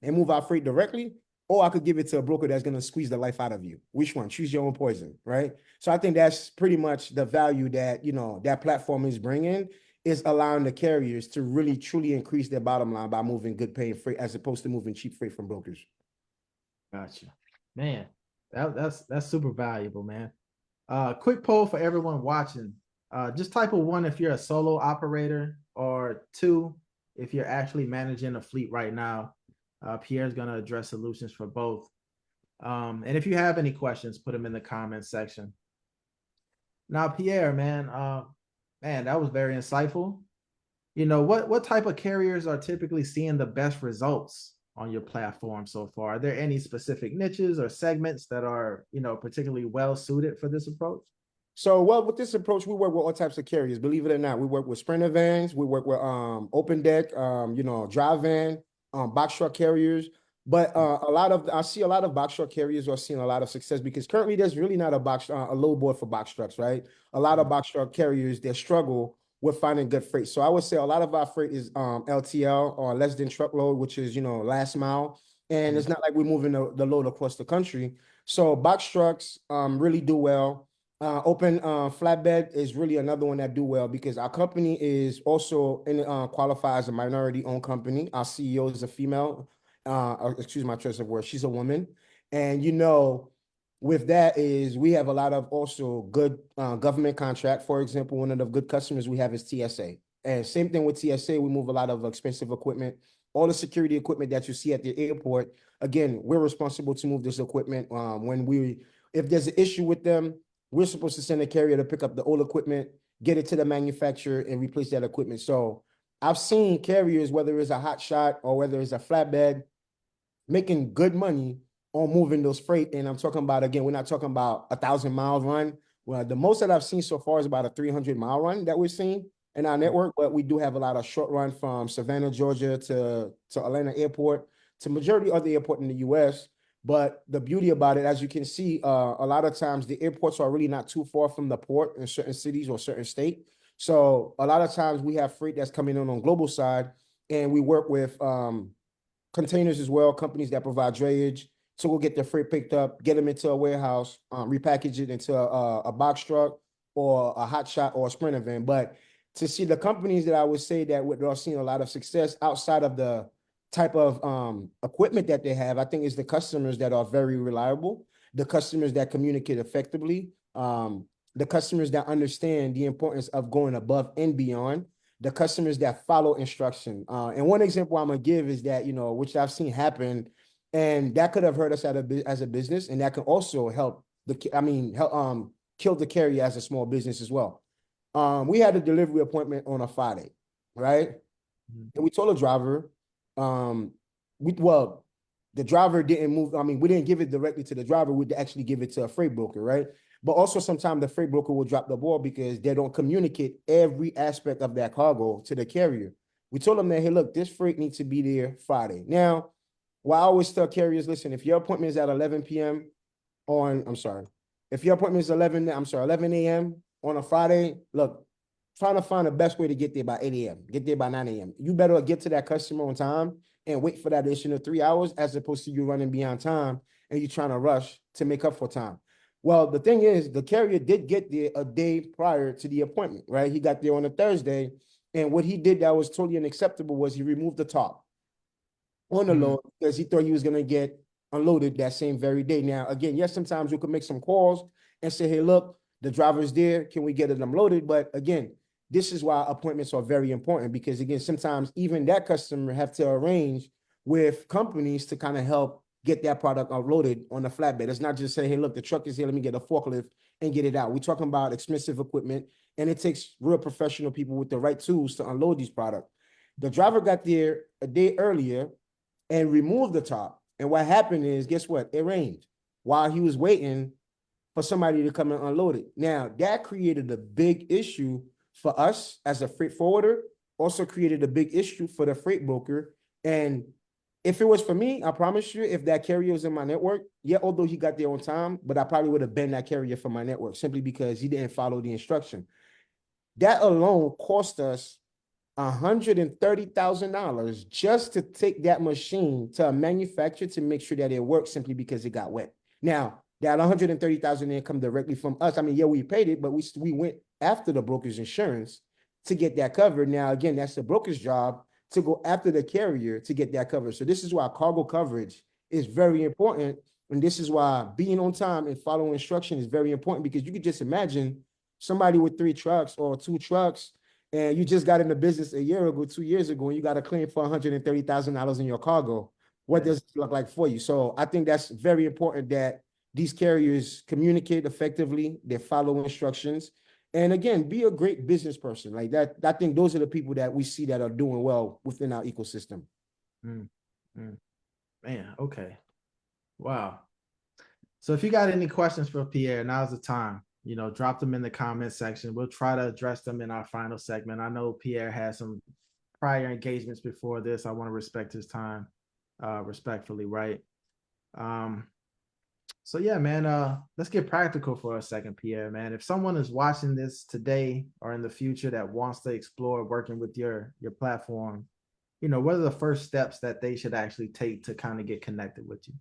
and move our freight directly, or I could give it to a broker that's going to squeeze the life out of you. Which one? Choose your own poison, right? So I think that's pretty much the value that, you know, that platform is bringing, is allowing the carriers to really truly increase their bottom line by moving good paying freight as opposed to moving cheap freight from brokers. Gotcha. Man, that's super valuable, man. Quick poll for everyone watching. Just type of one if you're a solo operator, or two if you're actually managing a fleet right now. Pierre's gonna address solutions for both. And if you have any questions, put them in the comments section. Now, Pierre, man, that was very insightful. You know, what type of carriers are typically seeing the best results on your platform so far? Are there any specific niches or segments that are, you know, particularly well suited for this approach? So, well, with this approach, we work with all types of carriers. Believe it or not, we work with Sprinter vans, we work with open deck, you know, dry van, box truck carriers. But I see a lot of box truck carriers are seeing a lot of success because currently there's really not a low board for box trucks, right? A lot of box truck carriers, they struggle with finding good freight. So I would say a lot of our freight is LTL, or less than truckload, which is, you know, last mile. And it's not like we're moving the load across the country. So box trucks really do well. Open flatbed is really another one that do well because our company is also qualified as a minority-owned company. Our CEO is a female. Excuse my choice of words. She's a woman, and you know, with that is we have a lot of also good government contract. For example, one of the good customers we have is TSA, and same thing with TSA. We move a lot of expensive equipment, all the security equipment that you see at the airport. Again, we're responsible to move this equipment. If there's an issue with them, we're supposed to send a carrier to pick up the old equipment, get it to the manufacturer, and replace that equipment. So I've seen carriers, whether it's a hot shot or whether it's a flatbed, making good money on moving those freight. And I'm talking about, again, we're not talking about 1,000 miles run. Well, the most that I've seen so far is about a 300-mile run that we're seeing in our network, but we do have a lot of short run from Savannah, Georgia to Atlanta Airport, to majority of the airport in the US. But the beauty about it, as you can see, a lot of times the airports are really not too far from the port in certain cities or certain state. So a lot of times we have freight that's coming in on global side, and we work with containers as well, companies that provide drayage. So we'll get the freight picked up, get them into a warehouse, repackage it into a box truck or a hot shot or a Sprinter van. But to see the companies that I would say that are seeing a lot of success outside of the type of equipment that they have, I think is the customers that are very reliable, the customers that communicate effectively, the customers that understand the importance of going above and beyond, the customers that follow instruction. And one example I'm gonna give is that, you know, which I've seen happen, and that could have hurt us as a business, and that can also help kill the carrier as a small business as well. We had a delivery appointment on a Friday, right? And we told the driver, the driver didn't move. I mean, we didn't give it directly to the driver. We'd actually give it to a freight broker, right? But also sometimes the freight broker will drop the ball because they don't communicate every aspect of that cargo to the carrier. We told them that, hey, look, this freight needs to be there Friday. Now, what I always tell carriers, listen, if your appointment is at 11 p.m. If your appointment is 11 a.m. on a Friday, look, trying to find the best way to get there by 8 a.m., get there by 9 a.m. You better get to that customer on time and wait for that additional 3 hours as opposed to you running beyond time and you trying to rush to make up for time. Well, the thing is, the carrier did get there a day prior to the appointment, right? He got there on a Thursday, and what he did that was totally unacceptable was he removed the top on the load because he thought he was going to get unloaded that same very day. Now, again, yes, sometimes we could make some calls and say, hey, look, the driver's there. Can we get it unloaded? But again, this is why appointments are very important because, again, sometimes even that customer have to arrange with companies to kind of help get that product unloaded on the flatbed. It's not just saying, hey, look, the truck is here, let me get a forklift and get it out. We're talking about expensive equipment, and it takes real professional people with the right tools to unload these products. The driver got there a day earlier and removed the top. And what happened is, guess what? It rained while he was waiting for somebody to come and unload it. Now, that created a big issue for us as a freight forwarder, also created a big issue for the freight broker. And if it was for me, I promise you, if that carrier was in my network, yeah, although he got there on time, but I probably would have been that carrier for my network simply because he didn't follow the instruction. That alone cost us $130,000 just to take that machine to a manufacturer to make sure that it works simply because it got wet. Now, that 130,000 didn't come directly from us. I mean, yeah, we paid it, but we went after the broker's insurance to get that covered. Now, again, that's the broker's job to go after the carrier to get that covered. So this is why cargo coverage is very important. And this is why being on time and following instruction is very important, because you could just imagine somebody with 3 trucks or 2 trucks, and you just got in the business a year ago, 2 years ago, and you got a claim for $130,000 in your cargo. What does it look like for you? So I think that's very important that these carriers communicate effectively, they follow instructions, and again, be a great business person like that. I think those are the people that we see that are doing well within our ecosystem. Mm, mm. Man, okay. Wow. So if you got any questions for Pierre, now's the time. You know, drop them in the comment section. We'll try to address them in our final segment. I know Pierre has some prior engagements before this. I want to respect his time, respectfully, right? So yeah, man, let's get practical for a second, Pierre, man. If someone is watching this today or in the future that wants to explore working with your platform, you know, what are the first steps that they should actually take to kind of get connected with you?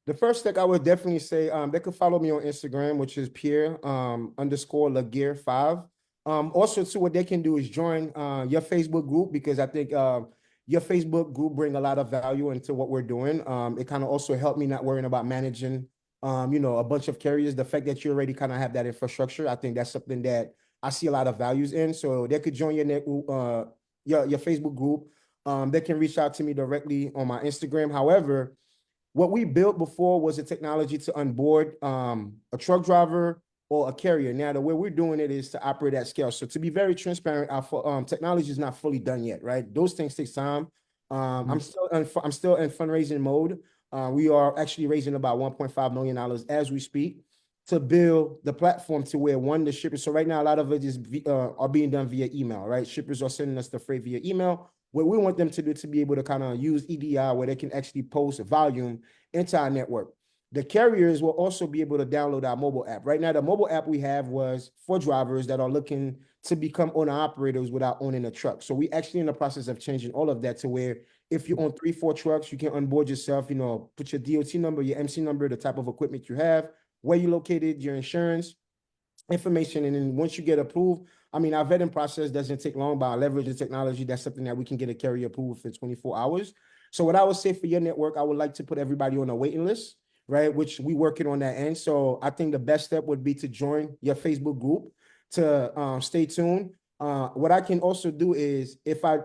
The first thing I would definitely say, they could follow me on Instagram, which is Pierre underscore Laguerre5. Also, too, what they can do is join your Facebook group, because I think your Facebook group bring a lot of value into what we're doing. It kind of also helped me not worrying about managing, you know, a bunch of carriers. The fact that you already kind of have that infrastructure, I think that's something that I see a lot of values in. So they could join your your Facebook group. They can reach out to me directly on my Instagram. However, what we built before was a technology to onboard a truck driver or a carrier. Now, the way we're doing it is to operate at scale. So to be very transparent, our technology is not fully done yet, right? Those things take time. I'm still in fundraising mode. We are actually raising about $1.5 million as we speak to build the platform to where, one, the shippers. So right now, a lot of it is are being done via email, right? Shippers are sending us the freight via email. What we want them to do to be able to kind of use EDI where they can actually post volume into our network. The carriers will also be able to download our mobile app. Right now, the mobile app we have was for drivers that are looking to become owner operators without owning a truck. So we actually in the process of changing all of that to where if you own 3, 4 trucks, you can onboard yourself, you know, put your DOT number, your MC number, the type of equipment you have, where you're located, your insurance information. And then once you get approved, I mean, our vetting process doesn't take long, but I leverage the technology. That's something that we can get a carrier approved for 24 hours. So what I would say for your network, I would like to put everybody on a waiting list, right? Which we working on that end. So I think the best step would be to join your Facebook group to stay tuned. What I can also do is if I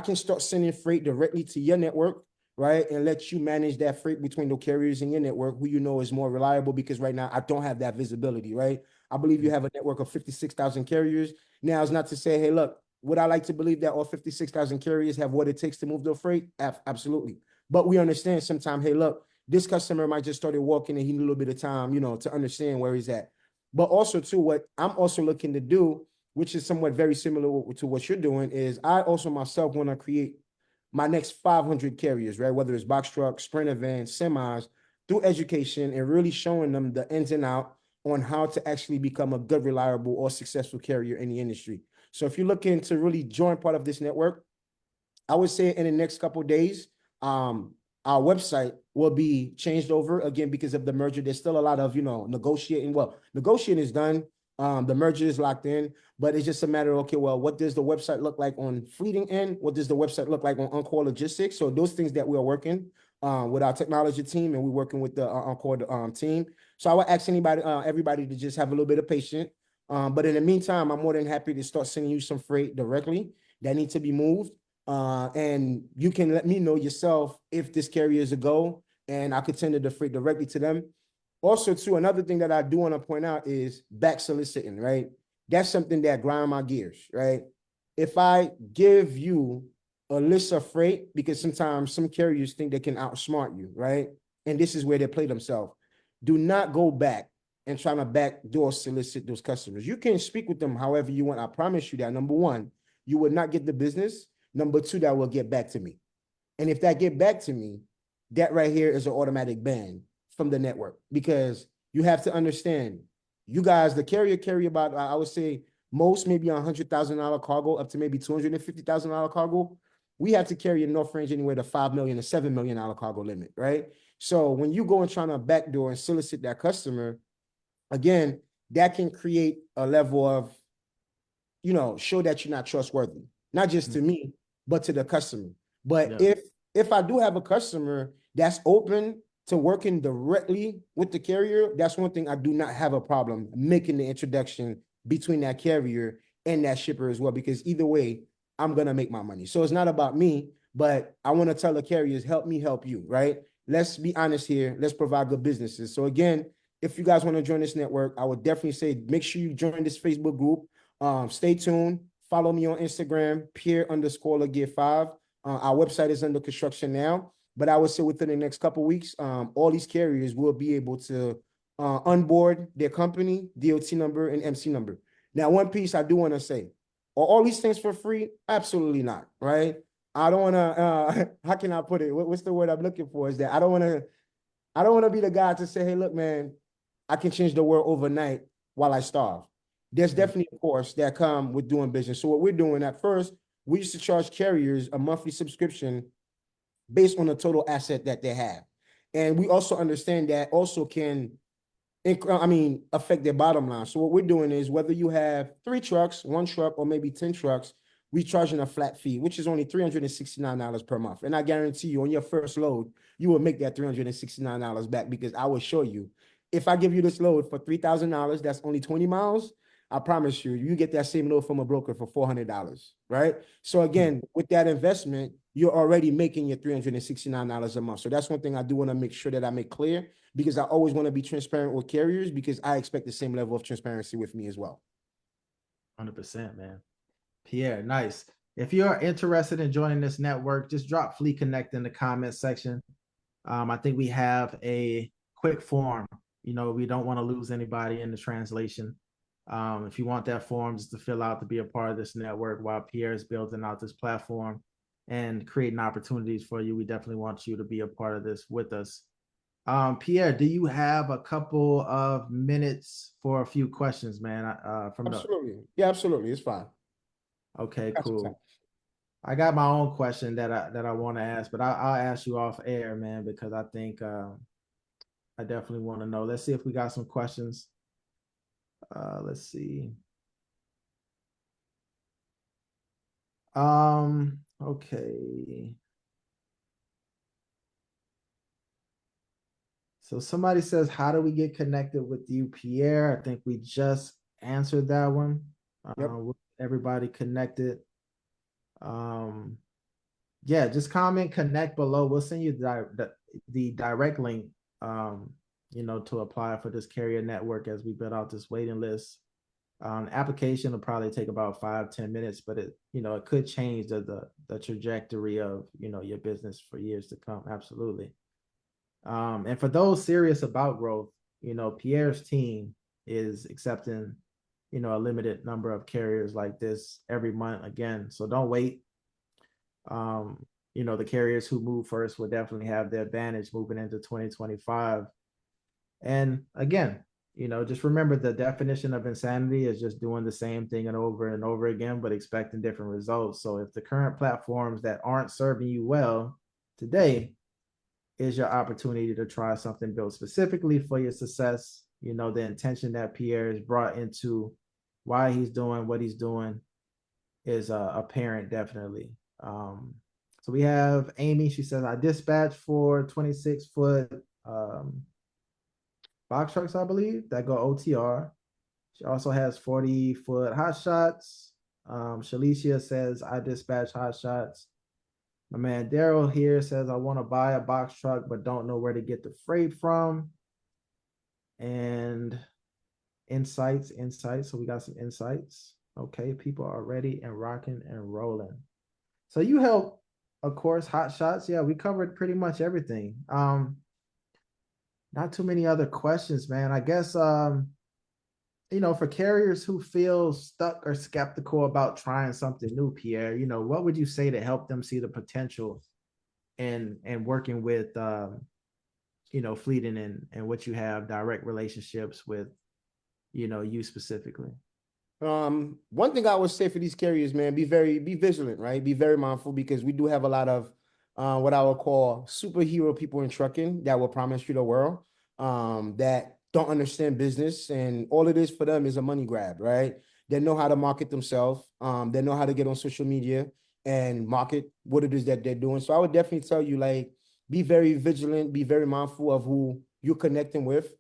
can start sending freight directly to your network, right? And let you manage that freight between the carriers in your network, who you know is more reliable, because right now I don't have that visibility, right? I believe you have a network of 56,000 carriers. Now, it's not to say, hey, look, would I like to believe that all 56,000 carriers have what it takes to move their freight? Absolutely. But we understand sometimes, hey, look, this customer might just started walking and he need a little bit of time, you know, to understand where he's at. But also, too, what I'm also looking to do, which is somewhat very similar to what you're doing, is I also myself want to create my next 500 carriers, right? Whether it's box trucks, sprinter vans, semis, through education and really showing them the ins and out on how to actually become a good, reliable, or successful carrier in the industry. So if you're looking to really join part of this network, I would say in the next couple of days, our website will be changed over again because of the merger. There's still a lot of, you know, negotiating. Well, negotiating is done. The merger is locked in, but it's just a matter of, okay, well, what does the website look like on Fleeting End? What does the website look like on Encore Logistics? So those things that we are working with our technology team, and we're working with the Encore team. So I would ask everybody to just have a little bit of patience. But in the meantime, I'm more than happy to start sending you some freight directly that need to be moved. And you can let me know yourself if this carrier is a go, and I could send the freight directly to them. Also, too, another thing that I do want to point out is back soliciting, right? That's something that grind my gears, right? If I give you a list of freight, because sometimes some carriers think they can outsmart you, right? And this is where they play themselves. Do not go back and try to backdoor solicit those customers. You can speak with them however you want. I promise you that, number one, you will not get the business. Number two, that will get back to me. And if that get back to me, that right here is an automatic ban from the network, because you have to understand, you guys, the carrier carry about, I would say most maybe $100,000 cargo up to maybe $250,000 cargo. We have to carry in North Range anywhere to $5 million to $7 million cargo limit, right? So when you go and trying to backdoor and solicit that customer, again, that can create a level of, show that you're not trustworthy, not just to me, but to the customer. But Yeah. if I do have a customer that's open to working directly with the carrier, that's one thing I do not have a problem making the introduction between that carrier and that shipper as well, because either way, I'm gonna make my money. So it's not about me, but I want to tell the carriers, help me help you, right? Let's be honest here. Let's provide good businesses. So again, if you guys want to join this network, I would definitely say make sure you join this Facebook group. Stay tuned. Follow me on Instagram, Pierre_Laguerre5. Our website is under construction now, but I would say within the next couple of weeks, all these carriers will be able to onboard their company, DOT number, and MC number. Now, one piece I do want to say, are all these things for free? Absolutely not, right? I don't want to, how can I put it? What's the word I'm looking for? Is that I don't want to be the guy to say, hey, look, man, I can change the world overnight while I starve. There's definitely a course that come with doing business. So what we're doing at first, we used to charge carriers a monthly subscription based on the total asset that they have. And we also understand that also can, affect their bottom line. So what we're doing is whether you have 3 trucks, 1 truck, or maybe 10 trucks, we charging a flat fee, which is only $369 per month. And I guarantee you on your first load, you will make that $369 back, because I will show you, if I give you this load for $3,000, that's only 20 miles. I promise you, you get that same load from a broker for $400, right? So again, with that investment, you're already making your $369 a month. So that's one thing I do want to make sure that I make clear, because I always want to be transparent with carriers, because I expect the same level of transparency with me as well. 100%, man. Pierre, nice. If you're interested in joining this network, just drop Fleet Connect in the comment section. I think we have a quick form. We don't want to lose anybody in the translation. If you want that form just to fill out to be a part of this network while Pierre is building out this platform and creating opportunities for you, we definitely want you to be a part of this with us. Pierre, do you have a couple of minutes for a few questions, man? Absolutely. Yeah, absolutely. It's fine. Okay, Got some time. cool. I got my own question that I want to ask, but I'll ask you off air, man, because I think I definitely want to know. Let's see if we got some questions. Let's see. Okay. So somebody says, how do we get connected with you, Pierre? I think we just answered that one. Yep. With everybody connected. Yeah, just comment, connect below. We'll send you the direct link, to apply for this carrier network as we build out this waiting list. Application will probably take about 5-10 minutes, but it could change the trajectory of your business for years to come. Absolutely. And for those serious about growth, Pierre's team is accepting a limited number of carriers like this every month again. So don't wait. The carriers who move first will definitely have the advantage moving into 2025. And again, just remember, the definition of insanity is just doing the same thing and over again, but expecting different results. So if the current platforms that aren't serving you well today is your opportunity to try something built specifically for your success, the intention that Pierre has brought into why he's doing what he's doing is apparent, definitely. So we have Amy. She says, I dispatch for 26-foot box trucks, I believe, that go OTR. She also has 40-foot hot shots. Shalicia says, I dispatch hot shots. My man Daryl here says, I want to buy a box truck, but don't know where to get the freight from. And insights. So we got some insights. Okay, people are ready and rocking and rolling. So you help, of course, hot shots. Yeah, we covered pretty much everything. Not too many other questions, man. I guess for carriers who feel stuck or skeptical about trying something new, Pierre, what would you say to help them see the potential and working with fleeting and what you have direct relationships with, you specifically? One thing I would say for these carriers, man, be vigilant, right? Be very mindful, because we do have a lot of what I would call superhero people in trucking that will promise you the world, that don't understand business, and all it is for them is a money grab, right? They know how to market themselves. They know how to get on social media and market what it is that they're doing. So I would definitely tell you, like, be very vigilant, be very mindful of who you're connecting with.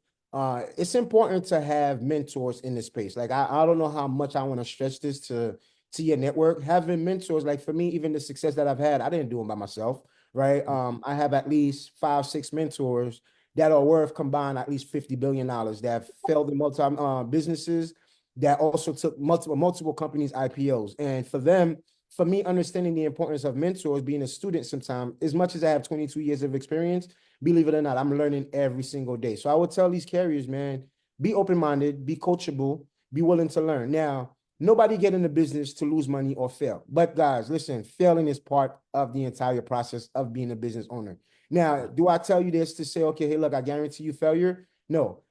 It's important to have mentors in this space. Like, I don't know how much I want to stretch this to your network. Having mentors, like for me, even the success that I've had, I didn't do them by myself, right? I have at least 5, 6 mentors that are worth combined at least $50 billion, that have failed in multi businesses, that also took multiple companies IPOs. And for me, understanding the importance of mentors, being a student sometime, as much as I have 22 years of experience, believe it or not, I'm learning every single day. So I would tell these carriers, man, be open-minded, be coachable, be willing to learn. Now, nobody get in the business to lose money or fail. But guys, listen, failing is part of the entire process of being a business owner. Now, do I tell you this to say, okay, hey, look, I guarantee you failure? No.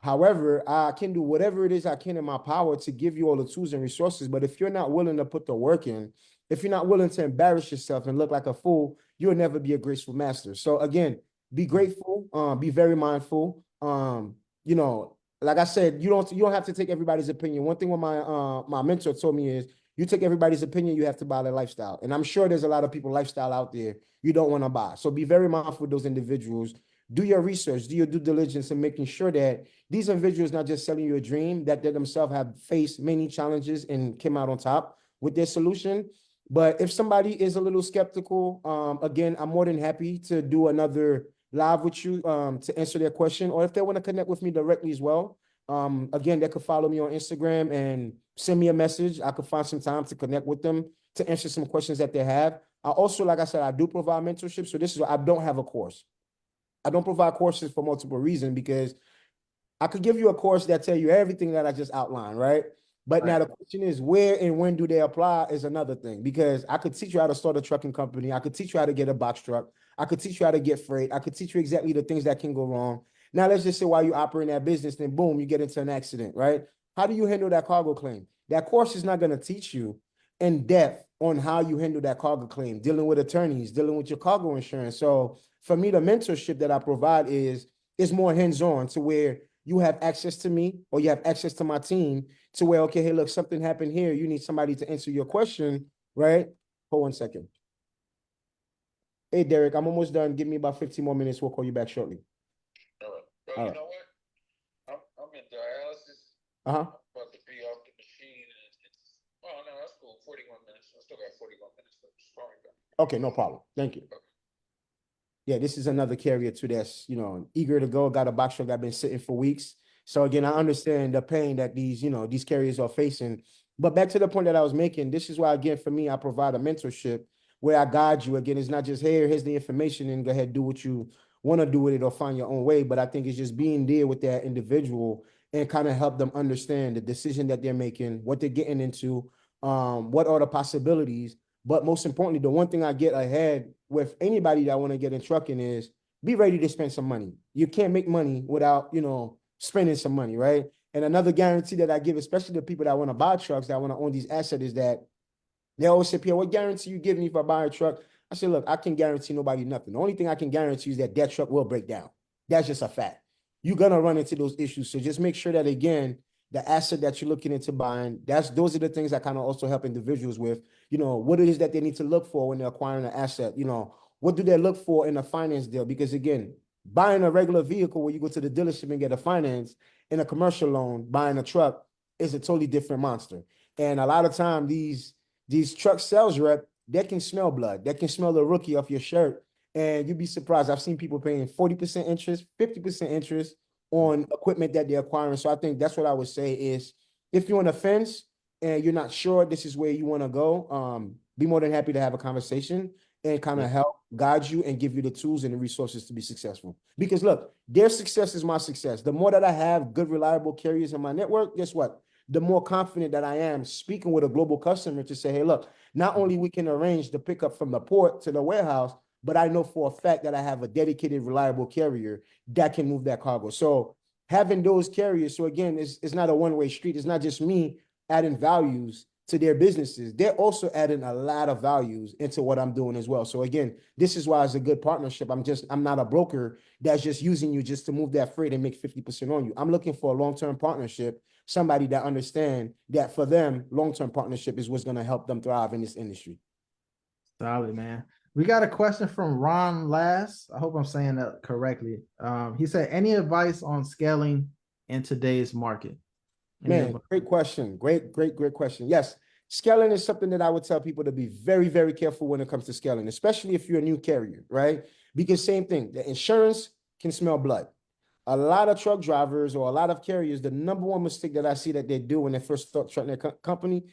However, I can do whatever it is I can in my power to give you all the tools and resources. But if you're not willing to put the work in, if you're not willing to embarrass yourself and look like a fool, you'll never be a graceful master. So again, be grateful, be very mindful. Like I said, you don't have to take everybody's opinion. One thing what my mentor told me is, you take everybody's opinion, you have to buy their lifestyle. And I'm sure there's a lot of people lifestyle out there you don't want to buy. So be very mindful of those individuals. Do your research, do your due diligence, and making sure that these individuals not just selling you a dream, that they themselves have faced many challenges and came out on top with their solution. But if somebody is a little skeptical, again, I'm more than happy to do another live with you to answer their question, or if they want to connect with me directly as well. Again, they could follow me on Instagram and send me a message. I could find some time to connect with them to answer some questions that they have. I also, like I said, I do provide mentorship. So this is, I don't have a course. I don't provide courses for multiple reasons, because I could give you a course that tell you everything that I just outlined, right? But now the question is, where and when do they apply is another thing, because I could teach you how to start a trucking company. I could teach you how to get a box truck. I could teach you how to get freight. I could teach you exactly the things that can go wrong. Now, let's just say while you operate that business, then boom, you get into an accident, right? How do you handle that cargo claim? That course is not going to teach you in depth on how you handle that cargo claim, dealing with attorneys, dealing with your cargo insurance. So for me, the mentorship that I provide is more hands-on, to where you have access to me, or you have access to my team, to where, okay, hey, look, something happened here. You need somebody to answer your question, right? Hold 1 second. Hey, Derek, I'm almost done. Give me about 15 more minutes. We'll call you back shortly. All right. Bro, All you right. know what? I'm in dialysis. Uh-huh. I'm about to be off the machine, and it's oh no, that's cool. 41 minutes. I still got 41 minutes for sparring back. Okay, no problem. Thank you. Yeah, this is another carrier too that's, eager to go. Got a box truck that been sitting for weeks. So again, I understand the pain that these carriers are facing. But back to the point that I was making, this is why, again, for me, I provide a mentorship where I guide you. Again, it's not just, hey, here's the information and go ahead, do what you want to do with it or find your own way. But I think it's just being there with that individual and kind of help them understand the decision that they're making, what they're getting into, what are the possibilities. But most importantly, the one thing I get ahead with anybody that want to get in trucking is, be ready to spend some money. You can't make money without, spending some money, right? And another guarantee that I give, especially the people that want to buy trucks, that want to own these assets, is that they always say, Pierre, what guarantee you give me if I buy a truck? I said, look, I can guarantee nobody nothing. The only thing I can guarantee is that that truck will break down. That's just a fact. You're going to run into those issues. So just make sure that, again, the asset that you're looking into buying, those are the things that kind of also help individuals with, what it is that they need to look for when they're acquiring an asset. What do they look for in a finance deal? Because again, buying a regular vehicle where you go to the dealership and get a finance, in a commercial loan, buying a truck is a totally different monster. And a lot of time, these truck sales rep, they can smell blood. They can smell the rookie off your shirt. And you'd be surprised. I've seen people paying 40% interest, 50% interest on equipment that they're acquiring. So I think that's what I would say is, if you're on the fence and you're not sure this is where you want to go, be more than happy to have a conversation and kind of help guide you and give you the tools and the resources to be successful. Because look, their success is my success. The more that I have good, reliable carriers in my network, guess what? The more confident that I am speaking with a global customer to say, hey, look, not only we can arrange the pickup from the port to the warehouse, but I know for a fact that I have a dedicated, reliable carrier that can move that cargo. So having those carriers, so again, it's not a one-way street. It's not just me adding values to their businesses. They're also adding a lot of values into what I'm doing as well. So again, this is why it's a good partnership. I'm not a broker that's just using you just to move that freight and make 50% on you. I'm looking for a long-term partnership, somebody that understand that for them, long-term partnership is what's going to help them thrive in this industry. Solid, man. We got a question from Ron Lass. I hope I'm saying that correctly. He said, any advice on scaling in today's market? Man, great question. Great question. Yes, scaling is something that I would tell people to be very, very careful when it comes to scaling, especially if you're a new carrier, right? Because same thing, the insurance can smell blood. A lot of truck drivers or a lot of carriers, the number one mistake that I see that they do when they first start starting their company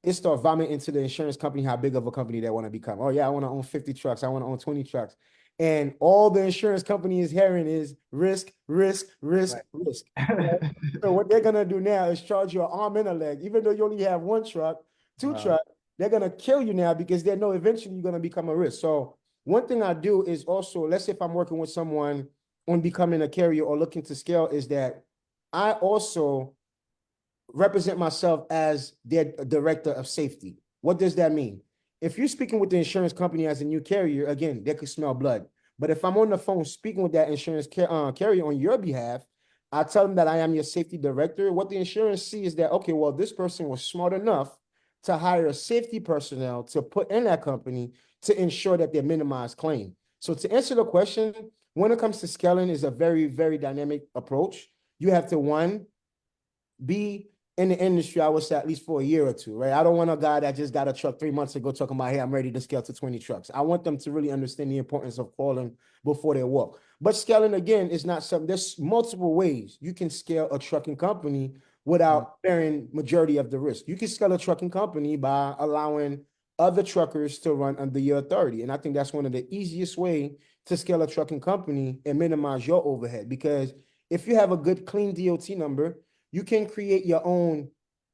is start vomiting into the insurance company how big of a company they want to become. Oh yeah, I want to own 50 trucks. I want to own 20 trucks. And all the insurance company is hearing is risk, risk, risk, risk. Right? So what they're gonna do now is charge you an arm and a leg, even though you only have one truck, two trucks. They're gonna kill you now because they know eventually you're gonna become a risk. So one thing I do is also, let's say if I'm working with someone on becoming a carrier or looking to scale, is that I also represent myself as their director of safety. What does that mean? If you're speaking with the insurance company as a new carrier, again, they could smell blood. But if I'm on the phone speaking with that insurance carrier on your behalf, I tell them that I am your safety director. What the insurance see is that, okay, well, this person was smart enough to hire safety personnel to put in that company to ensure that they minimize claim. So to answer the question, when it comes to scaling, is a very, very dynamic approach. You have to, one, be in the industry, I would say at least for a year or two, right? I don't want a guy that just got a truck 3 months ago talking about, hey, I'm ready to scale to 20 trucks. I want them to really understand the importance of crawling before they walk. But scaling, again, is not something, there's multiple ways you can scale a trucking company without bearing majority of the risk. You can scale a trucking company by allowing other truckers to run under your authority. And I think that's one of the easiest way to scale a trucking company and minimize your overhead. Because if you have a good, clean DOT number, you can create your own,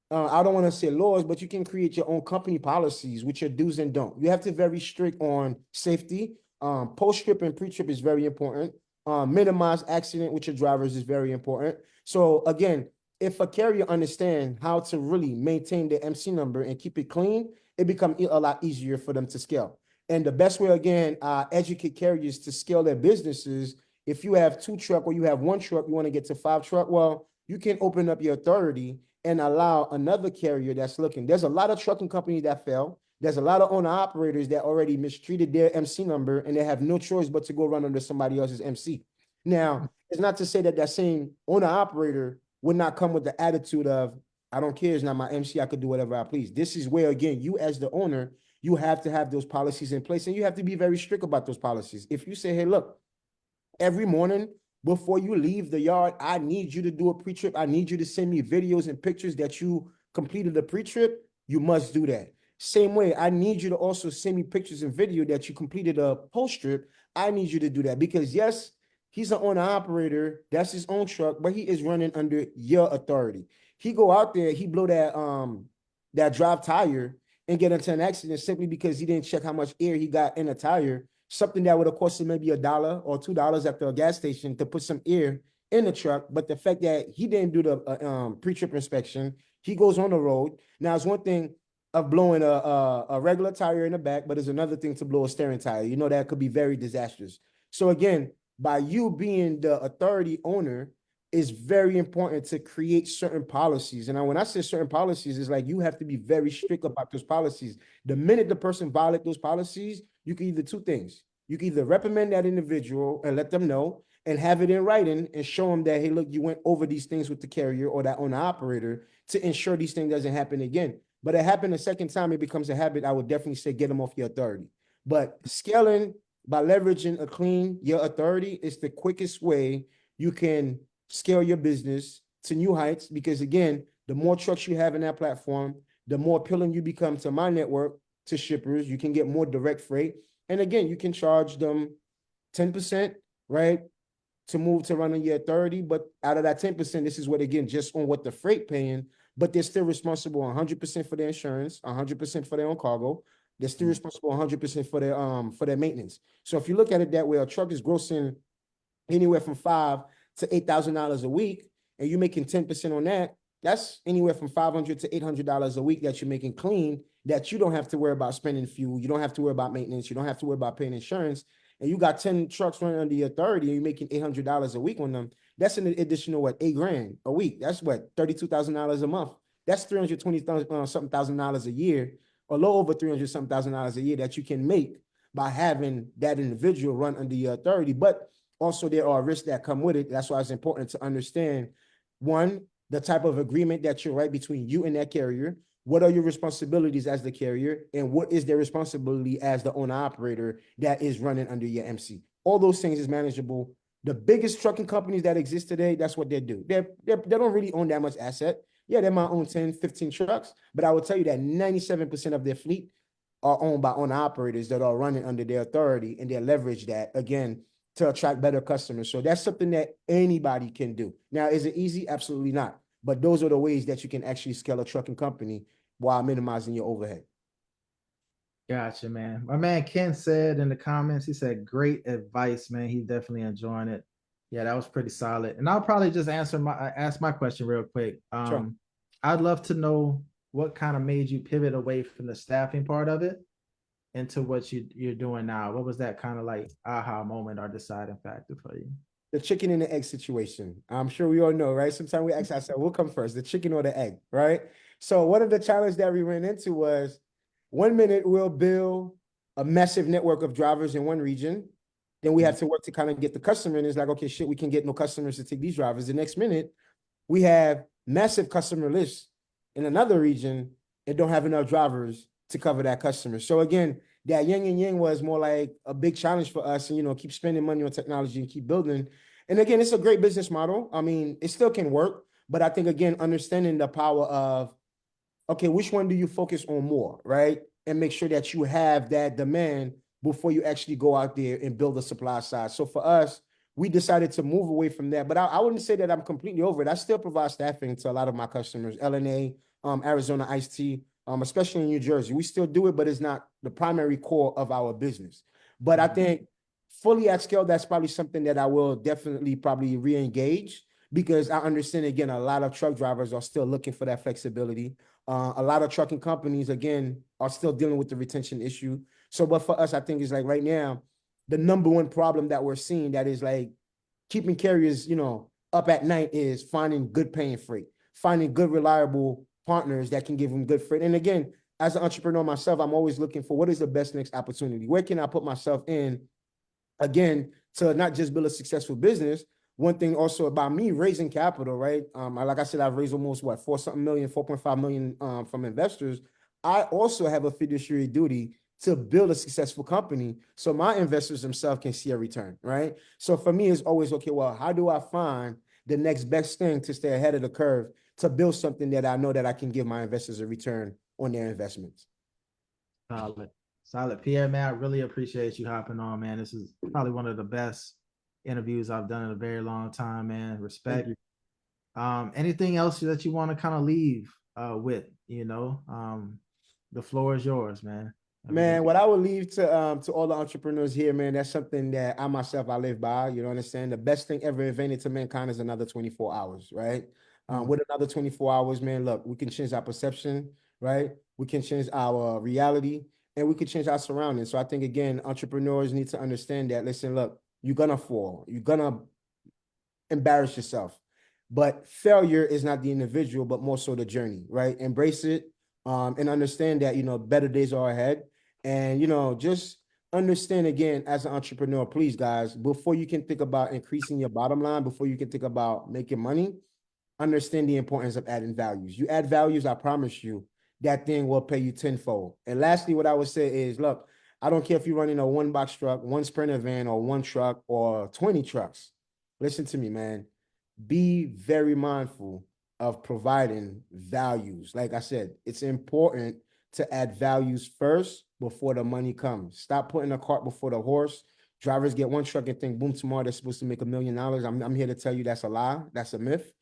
I don't want to say laws, but you can create your own company policies, which are do's and don't. You have to be very strict on safety. Post-trip and pre-trip is very important. Minimize accident with your drivers is very important. So again, if a carrier understands how to really maintain the MC number and keep it clean, it becomes a lot easier for them to scale. And the best way, again, educate carriers to scale their businesses. If you have 2 truck or you have 1 truck, you want to get to 5 truck, well, you can open up your authority and allow another carrier that's looking. There's a lot of trucking companies that fail. There's a lot of owner operators that already mistreated their MC number and they have no choice but to go run under somebody else's MC. Now, it's not to say that that same owner operator would not come with the attitude of, I don't care, it's not my MC, I could do whatever I please. This is where, again, you as the owner, you have to have those policies in place and you have to be very strict about those policies. If you say, hey, look, every morning, before you leave the yard, I need you to do a pre-trip. I need you to send me videos and pictures that you completed a pre-trip. You must do that. Same way, I need you to also send me pictures and video that you completed a post-trip. I need you to do that because yes, he's an owner operator. That's his own truck, but he is running under your authority. He go out there, he blow that drive tire and get into an accident simply because he didn't check how much air he got in a tire. Something that would have cost him maybe $1 or $2 at the gas station to put some air in the truck. But the fact that he didn't do the pre-trip inspection, he goes on the road. Now, it's one thing of blowing a regular tire in the back, but it's another thing to blow a steering tire. You know, that could be very disastrous. So again, by you being the authority owner, it's very important to create certain policies. And when I say certain policies, it's like you have to be very strict about those policies. The minute the person violates those policies, you can either 2 things. You can either reprimand that individual and let them know and have it in writing and show them that, hey, look, you went over these things with the carrier or that owner operator to ensure these things doesn't happen again. But it happened a second time, it becomes a habit. I would definitely say get them off your authority. But scaling by leveraging your authority is the quickest way you can scale your business to new heights. Because again, the more trucks you have in that platform, the more appealing you become to my network, to shippers. You can get more direct freight. And again, you can charge them 10%, right? To move to running your 30, but out of that 10%, this is what, again, just on what the freight paying, but they're still responsible 100% for their insurance, 100% for their own cargo, They're still responsible 100% for their maintenance. So if you look at it that way, a truck is grossing anywhere from $5,000 to $8,000 a week, and you're making 10% on that. That's anywhere from $500 to $800 a week that you're making clean, that you don't have to worry about spending fuel. You don't have to worry about maintenance. You don't have to worry about paying insurance. And you got 10 trucks running under your 30 and you're making $800 a week on them. That's an additional, what, $8,000 a week. That's what, $32,000 a month. That's $320 something a year, or a little over $300 something a year that you can make by having that individual run under your 30. But also there are risks that come with it. That's why it's important to understand, one, the type of agreement that you write between you and that carrier. What are your responsibilities as the carrier, and what is their responsibility as the owner operator that is running under your MC? All those things is manageable. The biggest trucking companies that exist today, that's what they do. They don't really own that much asset. Yeah, they might own 10, 15 trucks, but I will tell you that 97% of their fleet are owned by owner operators that are running under their authority, and they leverage that, again, to attract better customers. So that's something that anybody can do. Now, is it easy? Absolutely not. But those are the ways that you can actually scale a trucking company while minimizing your overhead. Gotcha, man. My man Ken said in the comments, he said, great advice, man. He's definitely enjoying it. Yeah, that was pretty solid. And I'll probably just ask my question real quick. Sure. I'd love to know what kind of made you pivot away from the staffing part of it into what you're doing now. What was that kind of like aha moment or deciding factor for you? The chicken and the egg situation. I'm sure we all know, right? Sometimes we ask ourselves, what come first, the chicken or the egg, right? So one of the challenges that we ran into was, 1 minute we'll build a massive network of drivers in one region. Then we have to work to kind of get the customer, and it's like, okay, shit, we can get no customers to take these drivers. The next minute, we have massive customer lists in another region and don't have enough drivers to cover that customer. So again, that yin and yang was more like a big challenge for us, and keep spending money on technology and keep building. And again, it's a great business model. I mean, it still can work, but I think, again, understanding the power of, okay, which one do you focus on more, right? And make sure that you have that demand before you actually go out there and build a supply side. So for us, we decided to move away from that. But I wouldn't say that I'm completely over it. I still provide staffing to a lot of my customers, LNA, Arizona Iced Tea, especially in New Jersey. We still do it, but it's not the primary core of our business. But I think fully at scale, that's probably something that I will definitely probably re-engage, because I understand, again, a lot of truck drivers are still looking for that flexibility. A lot of trucking companies, again, are still dealing with the retention issue. So, but for us, I think it's like right now, the number one problem that we're seeing that is like keeping carriers, up at night is finding good paying freight, finding good, reliable partners that can give them good freight. And again, as an entrepreneur myself, I'm always looking for what is the best next opportunity? Where can I put myself in, again, to not just build a successful business? One thing also about me raising capital, right? Like I said, I've raised almost 4.5 million from investors. I also have a fiduciary duty to build a successful company so my investors themselves can see a return, right? So for me, it's always, okay, well, how do I find the next best thing to stay ahead of the curve to build something that I know that I can give my investors a return on their investments? Solid. Pierre, man, I really appreciate you hopping on, man. This is probably one of the best interviews I've done in a very long time, man. Respect. Anything else that you want to kind of leave with? The floor is yours, man. Man, what I would leave to all the entrepreneurs here, man, that's something that I myself, I live by. You understand? The best thing ever invented to mankind is another 24 hours, right? With another 24 hours, man, look, we can change our perception, right? We can change our reality, and we can change our surroundings. So I think, again, entrepreneurs need to understand that, listen, look, you're going to fall. You're going to embarrass yourself. But failure is not the individual, but more so the journey, right? Embrace it and understand that, better days are ahead. And, just understand, again, as an entrepreneur, please, guys, before you can think about increasing your bottom line, before you can think about making money, understand the importance of adding values. You add values, I promise you, that thing will pay you tenfold. And lastly, what I would say is, look, I don't care if you're running a one box truck, one Sprinter van, or one truck, or 20 trucks. Listen to me, man. Be very mindful of providing values. Like I said, it's important to add values first before the money comes. Stop putting the cart before the horse. Drivers get one truck and think, boom, tomorrow they're supposed to make $1 million. I'm here to tell you that's a lie. That's a myth.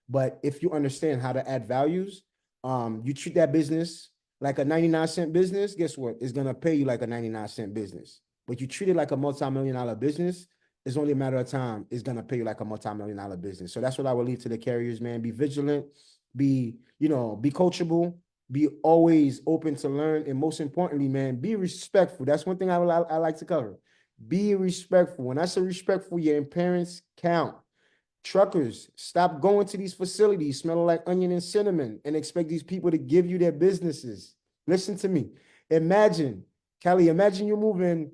But if you understand how to add values, you treat that business like a 99-cent business, guess what? It's gonna pay you like a 99-cent business. But you treat it like a multi-million-dollar business, it's only a matter of time. It's gonna pay you like a multi-million-dollar business. So that's what I would leave to the carriers, man. Be vigilant, be coachable, be always open to learn, and most importantly, man, be respectful. That's one thing I like to cover. Be respectful. When I say respectful, your parents count. Truckers, stop going to these facilities smelling like onion and cinnamon and expect these people to give you their businesses. Listen to me. Imagine, Kelly, imagine you're moving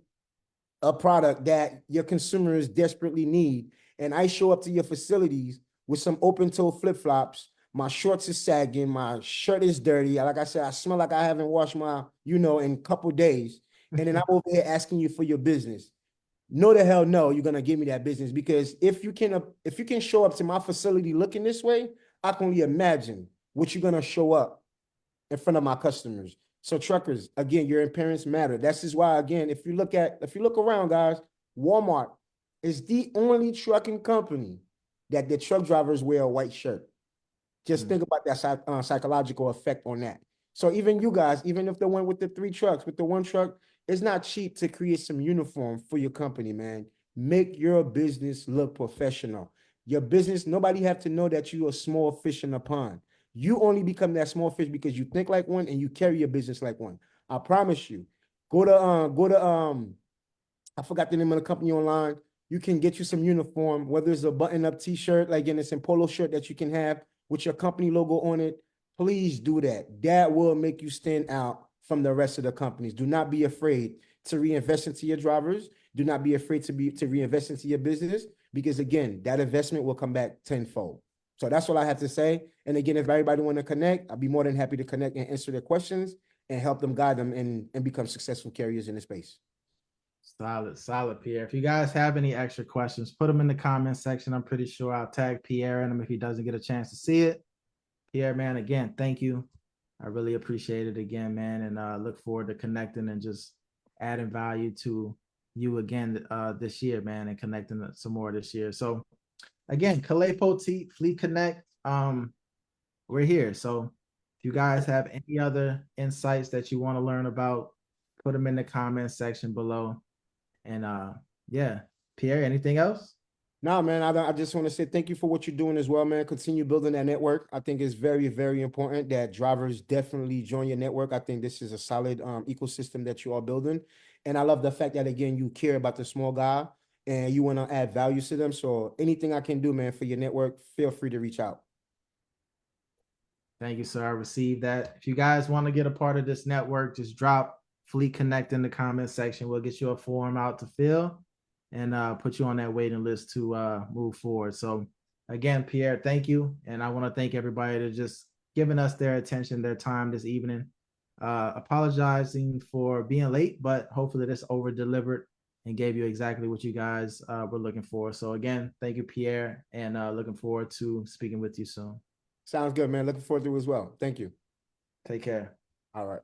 a product that your consumers desperately need, and I show up to your facilities with some open-toe flip-flops. My shorts is sagging, my shirt is dirty. Like I said, I smell like I haven't washed my, in a couple days. And then I'm over here asking you for your business. No, the hell no, you're gonna give me that business, because if you can show up to my facility looking this way, I can only imagine what you're gonna show up in front of my customers. So truckers, again, your appearance matter. That's just why, again, if you look around, guys, Walmart is the only trucking company that the truck drivers wear a white shirt. Just think about that psychological effect on that. So even you guys, even if they went with the 3 trucks, with the 1 truck, it's not cheap to create some uniform for your company, man. Make your business look professional. Your business, nobody have to know that you're a small fish in a pond. You only become that small fish because you think like one and you carry your business like one. I promise you. Go to I forgot the name of the company online. You can get you some uniform, whether it's a button-up t-shirt, like in a polo shirt that you can have with your company logo on it. Please do that. That will make you stand out from the rest of the companies. Do not be afraid to reinvest into your drivers. Do not be afraid to reinvest into your business, because again, that investment will come back tenfold. So that's what I have to say. And again, if everybody want to connect, I'll be more than happy to connect and answer their questions and help them, guide them, and become successful carriers in the space. Solid, Pierre. If you guys have any extra questions, put them in the comment section. I'm pretty sure I'll tag Pierre in them if he doesn't get a chance to see it. Pierre, man, again, thank you. I really appreciate it again, man, and look forward to connecting and just adding value to you again this year, man, and connecting some more this year. So again, Calais Poteet, Fleet Connect, we're here. So if you guys have any other insights that you want to learn about, put them in the comment section below. And yeah, Pierre, anything else? No, man, I just want to say thank you for what you're doing as well, man. Continue building that network. I think it's very, very important that drivers definitely join your network. I think this is a solid ecosystem that you are building. And I love the fact that, again, you care about the small guy and you want to add value to them. So anything I can do, man, for your network, feel free to reach out. Thank you, sir. I received that. If you guys want to get a part of this network, just drop Fleet Connect in the comment section. We'll get you a form out to fill and put you on that waiting list to move forward. So again, Pierre, thank you. And I want to thank everybody that just giving us their attention, their time this evening. Apologizing for being late, but hopefully this over delivered and gave you exactly what you guys were looking for. So again, thank you, Pierre, and looking forward to speaking with you soon. Sounds good, man. Looking forward to it as well. Thank you. Take care. All right.